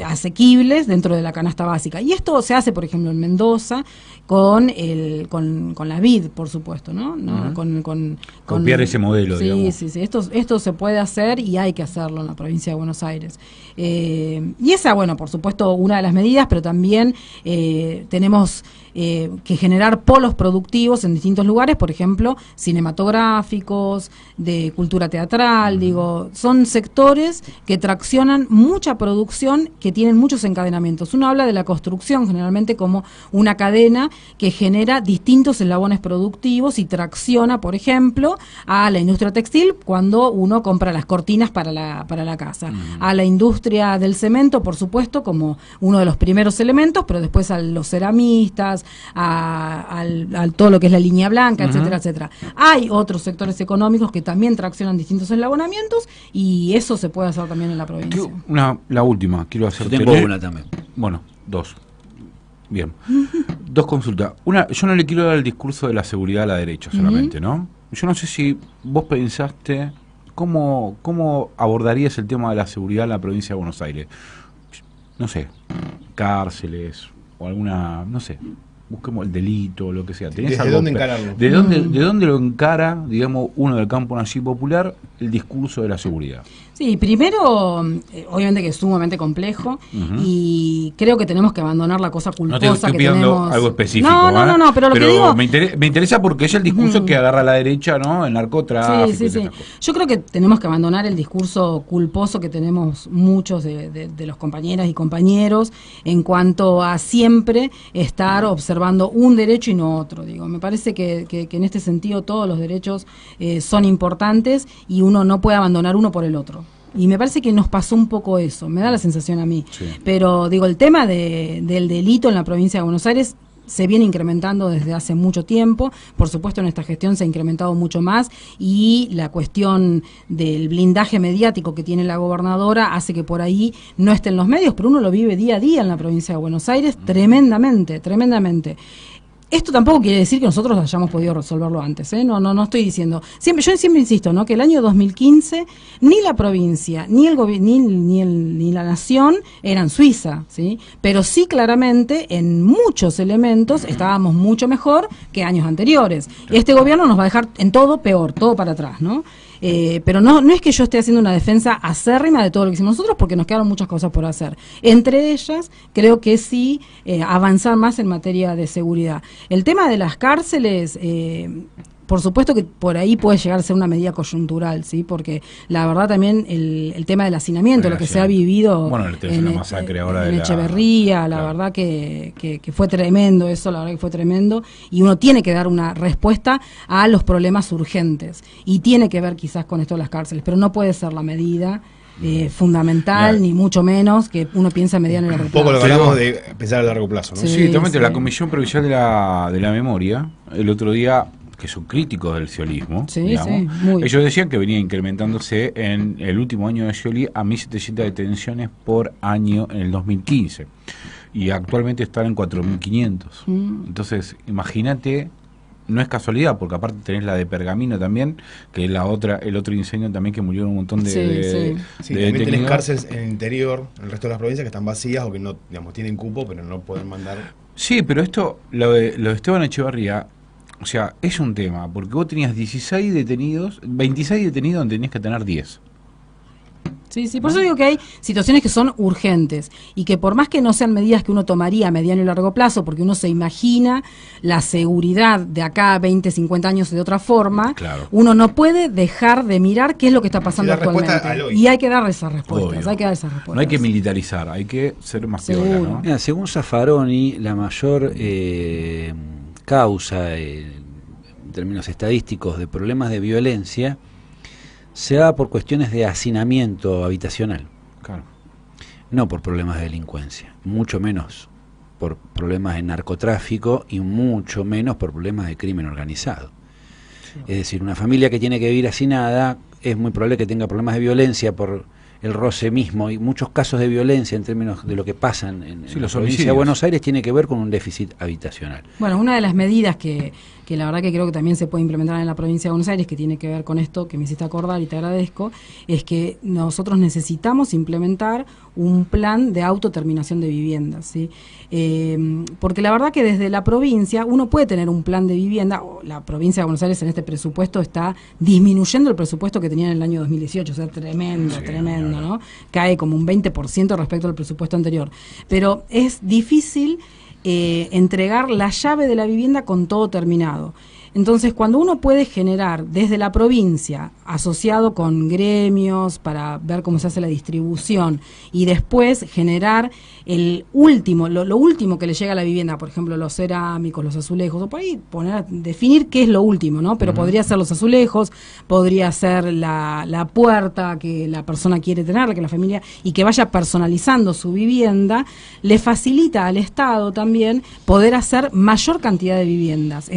Speaker 7: asequibles dentro de la canasta básica. Y esto se hace, por ejemplo, en Mendoza con la vid, por supuesto, ¿no?
Speaker 3: Copiar ese modelo, digamos.
Speaker 7: Sí. Esto se puede hacer y hay que hacerlo en la provincia de Buenos Aires. Y esa, bueno, por supuesto, una de las medidas, pero también tenemos que generar polos productivos en distintos lugares, por ejemplo, cinematográficos, de cultura teatral, son sectores que traccionan mucha producción, que tienen muchos encadenamientos. Uno habla de la construcción generalmente como una cadena que genera distintos eslabones productivos y tracciona, por ejemplo, a la industria textil cuando uno compra las cortinas para la casa, a la industria del cemento, por supuesto, como uno de los primeros elementos, pero después a los ceramistas, a todo lo que es la línea blanca, etcétera, etcétera. Hay otros sectores económicos que también traccionan distintos eslabonamientos y eso se puede hacer también en la provincia.
Speaker 3: La última, quiero hacer.
Speaker 6: Tengo una también.
Speaker 3: Bueno, dos. Bien. Dos consultas. Una, yo no le quiero dar el discurso de la seguridad a la derecha solamente, ¿no? Yo no sé si vos pensaste cómo abordarías el tema de la seguridad en la provincia de Buenos Aires. No sé, cárceles o alguna, no sé, busquemos el delito, lo que sea.
Speaker 5: ¿Desde dónde encararlo?
Speaker 3: ¿De dónde lo encara, digamos, uno del campo nací popular, el discurso de la seguridad?
Speaker 7: Sí, primero, obviamente que es sumamente complejo y creo que tenemos que abandonar la cosa culposa que tenemos. No te estoy pidiendo
Speaker 3: algo específico.
Speaker 7: No, pero lo que digo...
Speaker 3: Me interesa porque es el discurso que agarra a la derecha, ¿no? El narcotráfico.
Speaker 7: Sí. Yo creo que tenemos que abandonar el discurso culposo que tenemos muchos de los compañeras y compañeros en cuanto a siempre estar observando reservando un derecho y no otro. Digo, me parece que en este sentido todos los derechos son importantes y uno no puede abandonar uno por el otro. Y me parece que nos pasó un poco eso, me da la sensación a mí.
Speaker 3: Sí.
Speaker 7: Pero digo, el tema del delito en la provincia de Buenos Aires se viene incrementando desde hace mucho tiempo. Por supuesto, en esta gestión se ha incrementado mucho más y la cuestión del blindaje mediático que tiene la gobernadora hace que por ahí no esté en los medios, pero uno lo vive día a día en la provincia de Buenos Aires tremendamente, tremendamente. Esto tampoco quiere decir que nosotros hayamos podido resolverlo antes, ¿eh? No estoy diciendo. Yo siempre insisto, ¿no? Que el año 2015 ni la provincia ni ni la nación eran Suiza, ¿sí? Pero sí claramente en muchos elementos estábamos mucho mejor que años anteriores. Y este gobierno nos va a dejar en todo peor, todo para atrás, ¿no? Pero no es que yo esté haciendo una defensa acérrima de todo lo que hicimos nosotros, porque nos quedaron muchas cosas por hacer. Entre ellas, creo que sí, avanzar más en materia de seguridad. El tema de las cárceles, por supuesto que por ahí puede llegar a ser una medida coyuntural, ¿sí? Porque la verdad también el tema del hacinamiento, lo que se ha vivido
Speaker 3: una masacre ahora
Speaker 7: en Echeverría, la verdad que fue tremendo eso, la verdad que fue tremendo, y uno tiene que dar una respuesta a los problemas urgentes, y tiene que ver quizás con esto de las cárceles, pero no puede ser la medida fundamental, ni mucho menos que uno piensa a mediano y largo plazo.
Speaker 5: Un poco lo que hablamos de pensar a largo plazo, ¿no?
Speaker 3: Sí, totalmente. La Comisión Provincial de la Memoria, el otro día, que son críticos del ciolismo, ellos decían que venía incrementándose en el último año de Scioli a 1.700 detenciones por año en el 2015 y actualmente están en 4.500. Entonces, imagínate, no es casualidad, porque aparte tenés la de Pergamino también, que es el otro incendio también, que murieron un montón de
Speaker 5: también tenés cárceles en el interior, en el resto de las provincias, que están vacías o que no, digamos, tienen cupo, pero no pueden mandar.
Speaker 3: Sí, pero esto, lo de Esteban Echeverría, o sea, es un tema, porque vos tenías 26 detenidos, 26 detenidos donde tenías que tener 10.
Speaker 7: Sí, por eso digo que hay situaciones que son urgentes y que por más que no sean medidas que uno tomaría a mediano y largo plazo, porque uno se imagina la seguridad de acá a 20, 50 años de otra forma, uno no puede dejar de mirar qué es lo que está pasando actualmente. Y hay que dar esas respuestas,
Speaker 3: No hay que militarizar, hay que ser más piola, ¿no?
Speaker 6: Mira, según Zaffaroni, la mayor causa en términos estadísticos de problemas de violencia se da por cuestiones de hacinamiento habitacional, no por problemas de delincuencia, mucho menos por problemas de narcotráfico y mucho menos por problemas de crimen organizado. Es decir, una familia que tiene que vivir hacinada es muy probable que tenga problemas de violencia por el roce mismo, y muchos casos de violencia en términos de lo que pasan en la provincia de Buenos Aires tiene que ver con un déficit habitacional.
Speaker 7: Bueno, una de las medidas que la verdad que creo que también se puede implementar en la provincia de Buenos Aires, que tiene que ver con esto que me hiciste acordar y te agradezco, es que nosotros necesitamos implementar un plan de autoterminación de viviendas, ¿sí? Porque la verdad que desde la provincia uno puede tener un plan de vivienda, o la provincia de Buenos Aires en este presupuesto está disminuyendo el presupuesto que tenía en el año 2018, o sea, tremendo, ¿no? Cae como un 20% respecto al presupuesto anterior. Pero es difícil entregar la llave de la vivienda con todo terminado. Entonces, cuando uno puede generar desde la provincia, asociado con gremios para ver cómo se hace la distribución, y después generar el último, lo último que le llega a la vivienda, por ejemplo, los cerámicos, los azulejos, o por ahí definir qué es lo último, ¿no? Pero podría ser los azulejos, podría ser la puerta que la persona quiere tener, que la familia, y que vaya personalizando su vivienda, le facilita al Estado también poder hacer mayor cantidad de viviendas,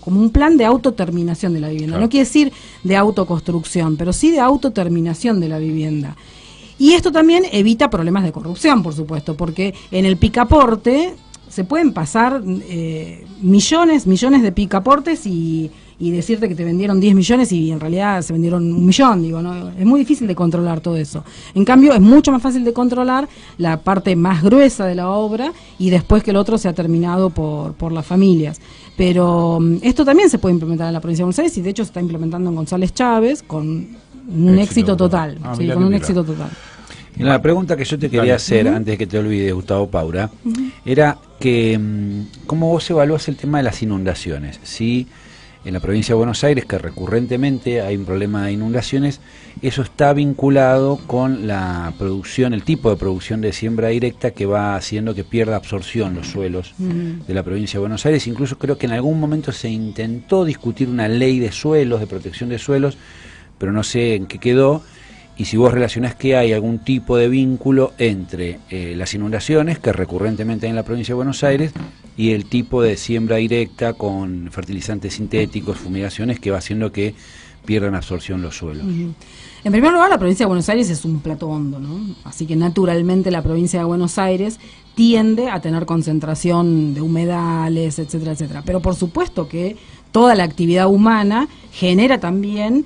Speaker 7: como un plan de autoterminación de la vivienda. No quiere decir de autoconstrucción, pero sí de autoterminación de la vivienda. Y esto también evita problemas de corrupción, por supuesto, porque en el picaporte se pueden pasar millones de picaportes y decirte que te vendieron 10 millones y en realidad se vendieron 1 millón, digo, ¿no? Es muy difícil de controlar todo eso. En cambio, es mucho más fácil de controlar la parte más gruesa de la obra y después que el otro sea terminado por las familias. Pero esto también se puede implementar en la provincia de Buenos Aires y de hecho se está implementando en González Chávez con un éxito total. Con un éxito total.
Speaker 6: La pregunta que yo te quería hacer, antes de que te olvides, Gustavo Paura, era que ¿cómo vos evalúas el tema de las inundaciones? Si en la provincia de Buenos Aires, que recurrentemente hay un problema de inundaciones, eso está vinculado con la producción, el tipo de producción de siembra directa que va haciendo que pierda absorción los suelos de la provincia de Buenos Aires. Incluso creo que en algún momento se intentó discutir una ley de suelos, de protección de suelos, pero no sé en qué quedó. Y si vos relacionás que hay algún tipo de vínculo entre las inundaciones, que recurrentemente hay en la provincia de Buenos Aires, y el tipo de siembra directa con fertilizantes sintéticos, fumigaciones, que va haciendo que pierdan absorción los suelos.
Speaker 7: En primer lugar, la provincia de Buenos Aires es un plato hondo, ¿no? Así que naturalmente la provincia de Buenos Aires tiende a tener concentración de humedales, etcétera, etcétera. Pero por supuesto que toda la actividad humana genera también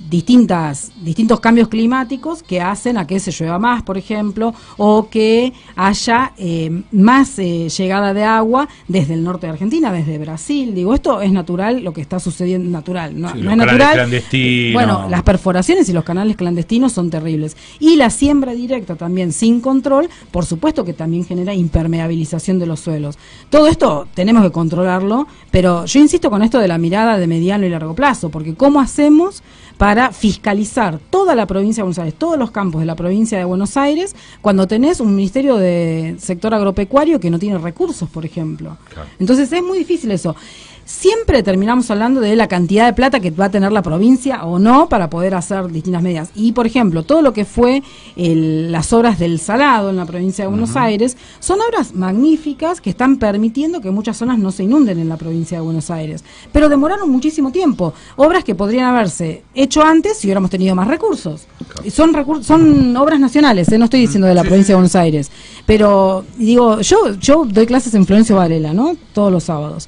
Speaker 7: distintos cambios climáticos que hacen a que se llueva más, por ejemplo, o que haya más llegada de agua desde el norte de Argentina, desde Brasil. Digo, esto es natural, lo que está sucediendo natural, no,
Speaker 3: Sí,
Speaker 7: no
Speaker 3: los
Speaker 7: es
Speaker 3: canales
Speaker 7: natural.
Speaker 3: clandestinos.
Speaker 7: Bueno, las perforaciones y los canales clandestinos son terribles. Y la siembra directa también sin control, por supuesto que también genera impermeabilización de los suelos. Todo esto tenemos que controlarlo, pero yo insisto con esto de la mirada de mediano y largo plazo, porque ¿cómo hacemos para fiscalizar toda la provincia de Buenos Aires, todos los campos de la provincia de Buenos Aires, cuando tenés un ministerio de sector agropecuario que no tiene recursos, por ejemplo?
Speaker 3: Claro.
Speaker 7: Entonces es muy difícil eso. Siempre terminamos hablando de la cantidad de plata que va a tener la provincia o no para poder hacer distintas medidas. Y, por ejemplo, todo lo que fue las obras del Salado en la provincia de Buenos Aires son obras magníficas que están permitiendo que muchas zonas no se inunden en la provincia de Buenos Aires. Pero demoraron muchísimo tiempo. Obras que podrían haberse hecho antes si hubiéramos tenido más recursos. Claro. Son obras nacionales, no estoy diciendo de la provincia de Buenos Aires. Pero, digo, yo doy clases en Florencio Varela, ¿no? Todos los sábados.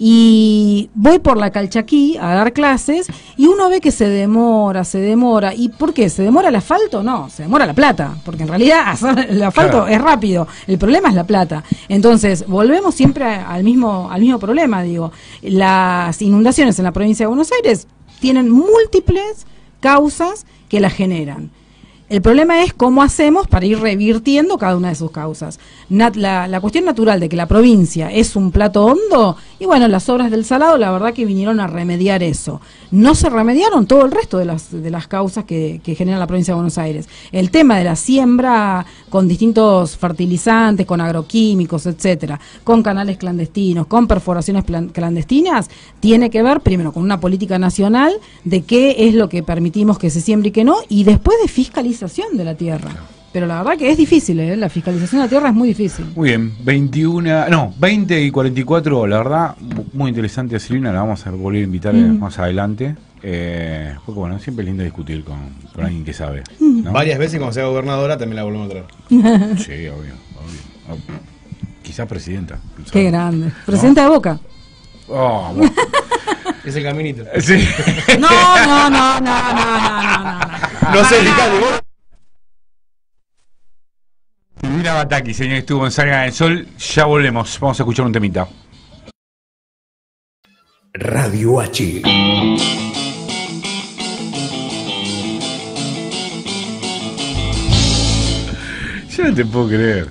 Speaker 7: Y voy por la Calchaquí a dar clases y uno ve que se demora. ¿Y por qué? ¿Se demora el asfalto? No, se demora la plata, porque en realidad hacer el asfalto es rápido, el problema es la plata. Entonces, volvemos siempre al mismo problema, digo. Las inundaciones en la provincia de Buenos Aires tienen múltiples causas que las generan. El problema es cómo hacemos para ir revirtiendo cada una de sus causas. La cuestión natural de que la provincia es un plato hondo, y bueno, las obras del Salado la verdad que vinieron a remediar eso. No se remediaron todo el resto de las causas que generan la provincia de Buenos Aires. El tema de la siembra con distintos fertilizantes, con agroquímicos, etcétera, con canales clandestinos, con perforaciones clandestinas, tiene que ver primero con una política nacional de qué es lo que permitimos que se siembre y qué no, y después de fiscalización de la tierra. Pero la verdad que es difícil, la fiscalización de la tierra es muy difícil.
Speaker 3: Muy bien, 20 y 44, la verdad, muy interesante, Silvina, la vamos a volver a invitar más adelante. Porque bueno, siempre es lindo discutir con alguien que sabe, ¿no?
Speaker 5: Varias veces cuando sea gobernadora también la volvemos a traer.
Speaker 3: Sí, obvio. Quizás presidenta.
Speaker 7: Qué grande. Presidenta de Boca.
Speaker 3: Oh, bueno.
Speaker 5: Es el caminito.
Speaker 3: Sí.
Speaker 7: No.
Speaker 5: No sé, Ricardo, vos.
Speaker 3: Silvina Bataki, señor, estuvo en Salga del Sol. Ya volvemos. Vamos a escuchar un temita.
Speaker 1: Radio H.
Speaker 3: Yo no te puedo creer.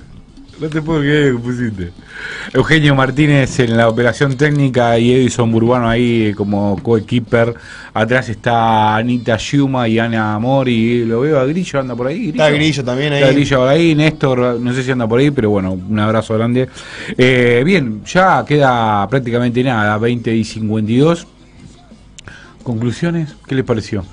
Speaker 3: No te puedo creer que pusiste. Eugenio Martínez en la operación técnica y Edison Burbano ahí como coequiper. Atrás está Anita Schuma y Ana Amor y lo veo a Grillo, anda por ahí.
Speaker 5: Está Grillo también ahí.
Speaker 3: Está Grillo por ahí, Néstor, no sé si anda por ahí, pero bueno, un abrazo grande. Bien, ya queda prácticamente nada, 20 y 52. ¿Conclusiones? ¿Qué les pareció?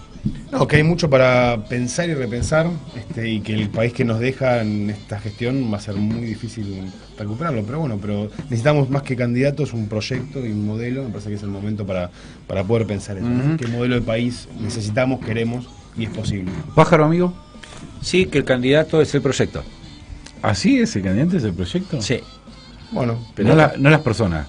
Speaker 5: No, que hay mucho para pensar y repensar, y que el país que nos deja en esta gestión va a ser muy difícil recuperarlo, pero bueno, necesitamos más que candidatos un proyecto y un modelo. Me parece que es el momento para poder pensar eso, ¿no? ¿Qué modelo de país necesitamos, queremos y es posible?
Speaker 3: ¿Pájaro, amigo?
Speaker 6: Sí, que el candidato es el proyecto.
Speaker 3: ¿Así es? ¿El candidato es el proyecto?
Speaker 6: Sí.
Speaker 5: Bueno,
Speaker 3: Pero no las personas.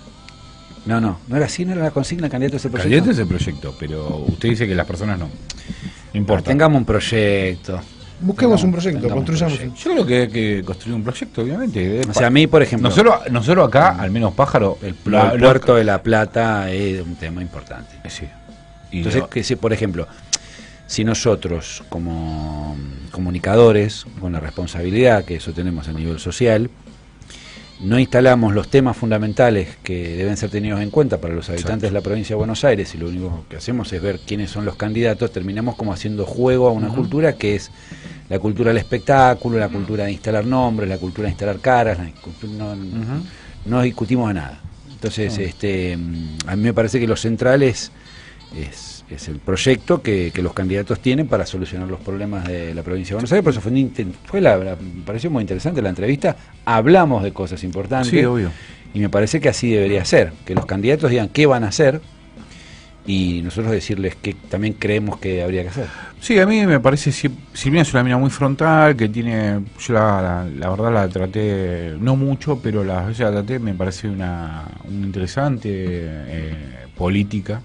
Speaker 6: No era así, no era la consigna, el candidato es el
Speaker 3: El
Speaker 6: proyecto.
Speaker 3: candidato es el proyecto, pero usted dice que las personas no. No importa.
Speaker 6: Tengamos un proyecto.
Speaker 5: busquemos un proyecto,
Speaker 6: tengamos un
Speaker 5: construyamos.
Speaker 6: proyecto.
Speaker 3: Yo creo que hay que construir un proyecto, obviamente.
Speaker 6: O sea, a mí, por ejemplo,
Speaker 3: Nosotros acá, al menos Pájaro,
Speaker 6: el puerto de La Plata es un tema importante.
Speaker 3: Sí.
Speaker 6: Entonces, que si, por ejemplo, si nosotros como comunicadores, con la responsabilidad que eso tenemos a nivel social, no instalamos los temas fundamentales que deben ser tenidos en cuenta para los habitantes de la provincia de Buenos Aires, y lo único que hacemos es ver quiénes son los candidatos, terminamos como haciendo juego a una cultura que es la cultura del espectáculo, la cultura de instalar nombres, la cultura de instalar caras, no discutimos nada. Entonces, a mí me parece que lo central es el proyecto que los candidatos tienen para solucionar los problemas de la provincia de Buenos Aires. Por eso me pareció muy interesante la entrevista. Hablamos de cosas importantes.
Speaker 3: Sí, obvio. Y
Speaker 6: me parece que así debería ser, que los candidatos digan qué van a hacer y nosotros decirles qué también creemos que habría que hacer.
Speaker 3: Sí, a mí me parece, Silvina es una mina muy frontal, que tiene, yo la verdad la traté, no mucho, pero las veces la traté, me parece una interesante política.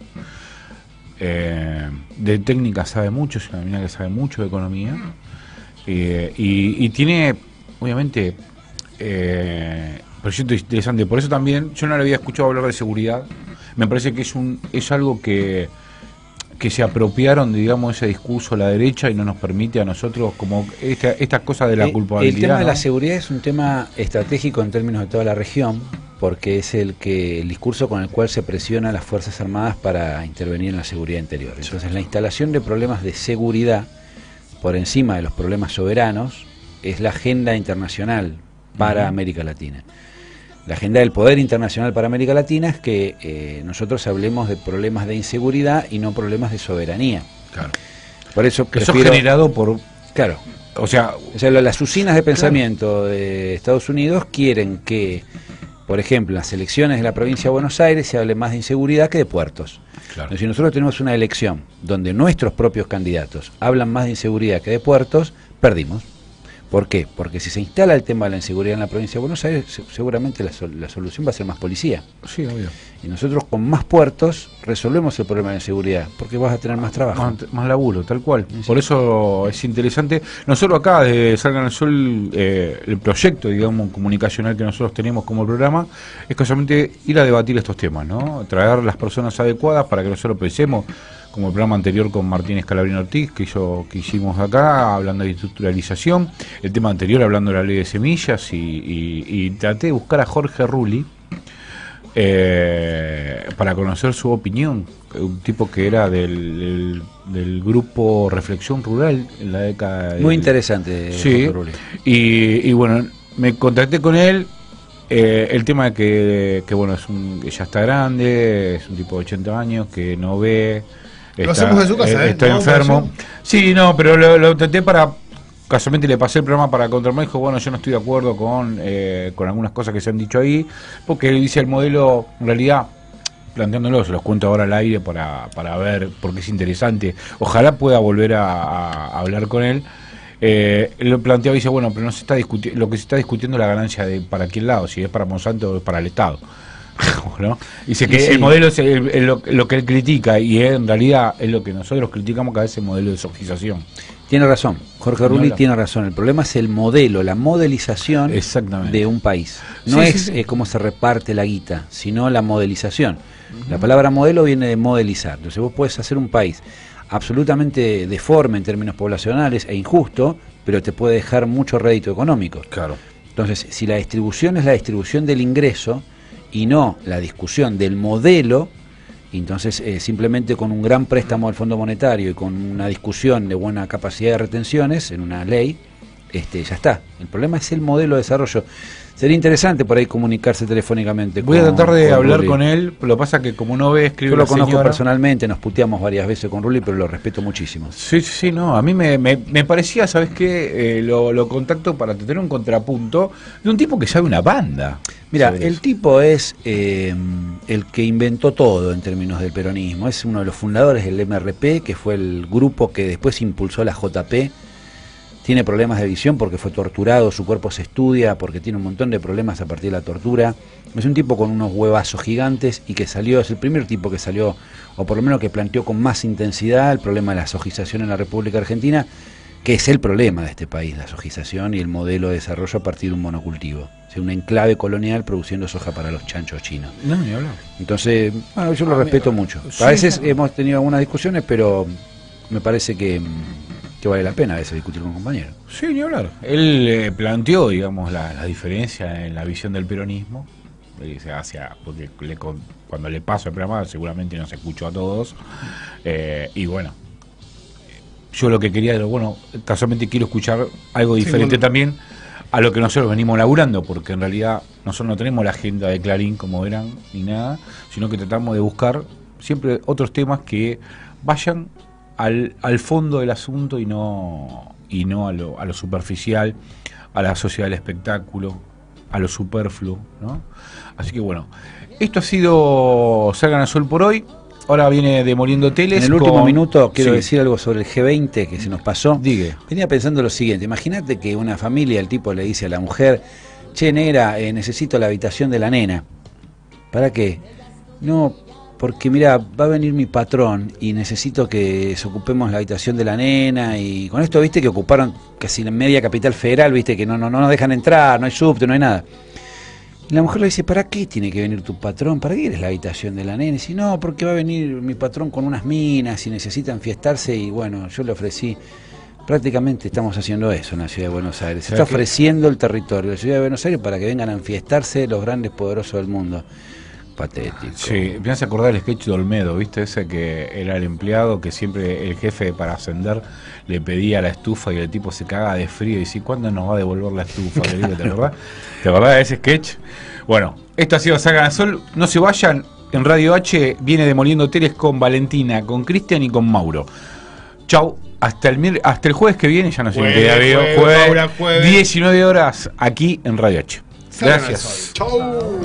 Speaker 3: De técnica sabe mucho, es una mina que sabe mucho de economía, y tiene, obviamente, proyectos interesantes. Por eso también, yo no le había escuchado hablar de seguridad. Me parece que es algo que se apropiaron, digamos, ese discurso a la derecha y no nos permite a nosotros, como esta cosa de la culpabilidad.
Speaker 6: El tema de
Speaker 3: ¿no?
Speaker 6: la seguridad es un tema estratégico en términos de toda la región, porque es el discurso con el cual se presiona a las Fuerzas Armadas para intervenir en la seguridad interior. Entonces, la instalación de problemas de seguridad por encima de los problemas soberanos es la agenda internacional para América Latina. La agenda del poder internacional para América Latina es que nosotros hablemos de problemas de inseguridad y no problemas de soberanía.
Speaker 3: Claro.
Speaker 6: Por eso
Speaker 3: Eso es generado por...
Speaker 6: Claro.
Speaker 3: O sea,
Speaker 6: las usinas de pensamiento de Estados Unidos quieren que, por ejemplo, en las elecciones de la provincia de Buenos Aires se hable más de inseguridad que de puertos.
Speaker 3: Claro.
Speaker 6: Entonces, si nosotros tenemos una elección donde nuestros propios candidatos hablan más de inseguridad que de puertos, perdimos. ¿Por qué? Porque si se instala el tema de la inseguridad en la provincia de Buenos Aires, seguramente la solución va a ser más policía.
Speaker 3: Sí, obvio.
Speaker 6: Y nosotros con más puertos resolvemos el problema de inseguridad, porque vas a tener más trabajo.
Speaker 3: Más laburo, tal cual. Sí. Por eso es interesante. Nosotros acá, de Salgan al Sol, el proyecto, digamos, comunicacional que nosotros tenemos como programa, es casualmente ir a debatir estos temas, ¿no? Traer las personas adecuadas para que nosotros pensemos, como el programa anterior con Martín Scalabrini Ortiz, que hicimos acá, hablando de estructuralización, el tema anterior hablando de la ley de semillas, y traté de buscar a Jorge Rulli para conocer su opinión, un tipo que era del grupo Reflexión Rural en la década...
Speaker 6: Muy interesante,
Speaker 3: sí,
Speaker 6: Jorge Rulli.
Speaker 3: Y bueno, me contacté con él. El tema de que bueno, que ya está grande, es un tipo de 80 años, que no ve...
Speaker 5: Lo hacemos en su casa,
Speaker 3: está enfermo. Sí, no, pero lo traté para... Casualmente le pasé el programa para contarme, dijo, bueno, yo no estoy de acuerdo con algunas cosas que se han dicho ahí, porque él dice el modelo, en realidad, planteándolo, se los cuento ahora al aire para ver, porque es interesante. Ojalá pueda volver a hablar con él. Él lo planteaba y dice, bueno, pero no se está discutiendo, lo que se está discutiendo es la ganancia de para qué lado, si es para Monsanto o es para el Estado. ¿No? Dice que el modelo es lo que él critica, y en realidad es lo que nosotros criticamos cada vez, el modelo de sojización.
Speaker 6: Tiene razón, Jorge Rulli tiene razón. El problema es el modelo, la modelización de un país. No es cómo se reparte la guita, sino la modelización. La palabra modelo viene de modelizar. Entonces vos podés hacer un país absolutamente deforme en términos poblacionales e injusto, pero te puede dejar mucho rédito económico.
Speaker 3: Claro.
Speaker 6: Entonces, si la distribución es la distribución del ingreso y no la discusión del modelo, entonces simplemente con un gran préstamo del Fondo Monetario y con una discusión de buena capacidad de retenciones en una ley, ya está. El problema es el modelo de desarrollo. Sería interesante por ahí comunicarse telefónicamente.
Speaker 3: Voy a tratar de hablar con él, lo que pasa que como no ve, escribe.
Speaker 6: Yo lo conozco personalmente, nos puteamos varias veces con Rulli, pero lo respeto muchísimo.
Speaker 3: Sí, no, a mí me parecía, ¿sabes qué? Lo contacto para tener un contrapunto de un tipo que sabe una banda.
Speaker 6: Mira, el tipo es el que inventó todo en términos del peronismo. Es uno de los fundadores del MRP, que fue el grupo que después impulsó la JP. Tiene problemas de visión porque fue torturado, su cuerpo se estudia porque tiene un montón de problemas a partir de la tortura. Es un tipo con unos huevazos gigantes y que salió, es el primer tipo que salió, o por lo menos que planteó con más intensidad el problema de la sojización en la República Argentina, que es el problema de este país, la sojización y el modelo de desarrollo a partir de un monocultivo. O sea, un enclave colonial produciendo soja para los chanchos chinos.
Speaker 3: No, ni hablar.
Speaker 6: Entonces, bueno, yo lo respeto mucho. A veces hemos tenido algunas discusiones, pero me parece que Que vale la pena a veces discutir con compañeros.
Speaker 3: Sí, ni hablar. Él planteó, digamos, la diferencia en la visión del peronismo. Porque cuando le paso el programa seguramente nos escuchó a todos. Y bueno, yo lo que quería era, bueno, casualmente quiero escuchar algo diferente también a lo que nosotros venimos laburando, porque en realidad nosotros no tenemos la agenda de Clarín como verán, ni nada, sino que tratamos de buscar siempre otros temas que vayan al fondo del asunto y no a lo superficial, a la sociedad del espectáculo, a lo superfluo, ¿no? Así que bueno, esto ha sido Salgan al Sol por hoy. Ahora viene Demoliendo Teles.
Speaker 6: En el último minuto quiero decir algo sobre el G20 que se nos pasó.
Speaker 3: Diga.
Speaker 6: Venía pensando lo siguiente: imagínate que una familia, el tipo le dice a la mujer, che, negra, necesito la habitación de la nena. ¿Para qué? No, porque mira, va a venir mi patrón y necesito que desocupemos la habitación de la nena. Y con esto, viste, que ocuparon casi la media capital federal, viste, que no nos dejan entrar, no hay subte, no hay nada. Y la mujer le dice, ¿para qué tiene que venir tu patrón? ¿Para qué quieres la habitación de la nena? Y dice, no, porque va a venir mi patrón con unas minas y necesita enfiestarse. Y bueno, yo le ofrecí, prácticamente estamos haciendo eso en la Ciudad de Buenos Aires. Se está ofreciendo el territorio de la Ciudad de Buenos Aires para que vengan a enfiestarse los grandes poderosos del mundo. Patético.
Speaker 3: Sí, me hace acordar el sketch de Olmedo, ¿viste? Ese que era el empleado que siempre el jefe para ascender le pedía la estufa y el tipo se caga de frío y dice, ¿cuándo nos va a devolver la estufa? ¿Te acordás? ¿Te acordás de ese sketch? Bueno, esto ha sido Salgan al Sol. No se vayan, en Radio H viene Demoliendo Teles con Valentina, con Cristian y con Mauro. Chau, hasta el jueves que viene, ya no sé en qué día veo, jueves 19 horas aquí en Radio H. Gracias.
Speaker 2: Chau.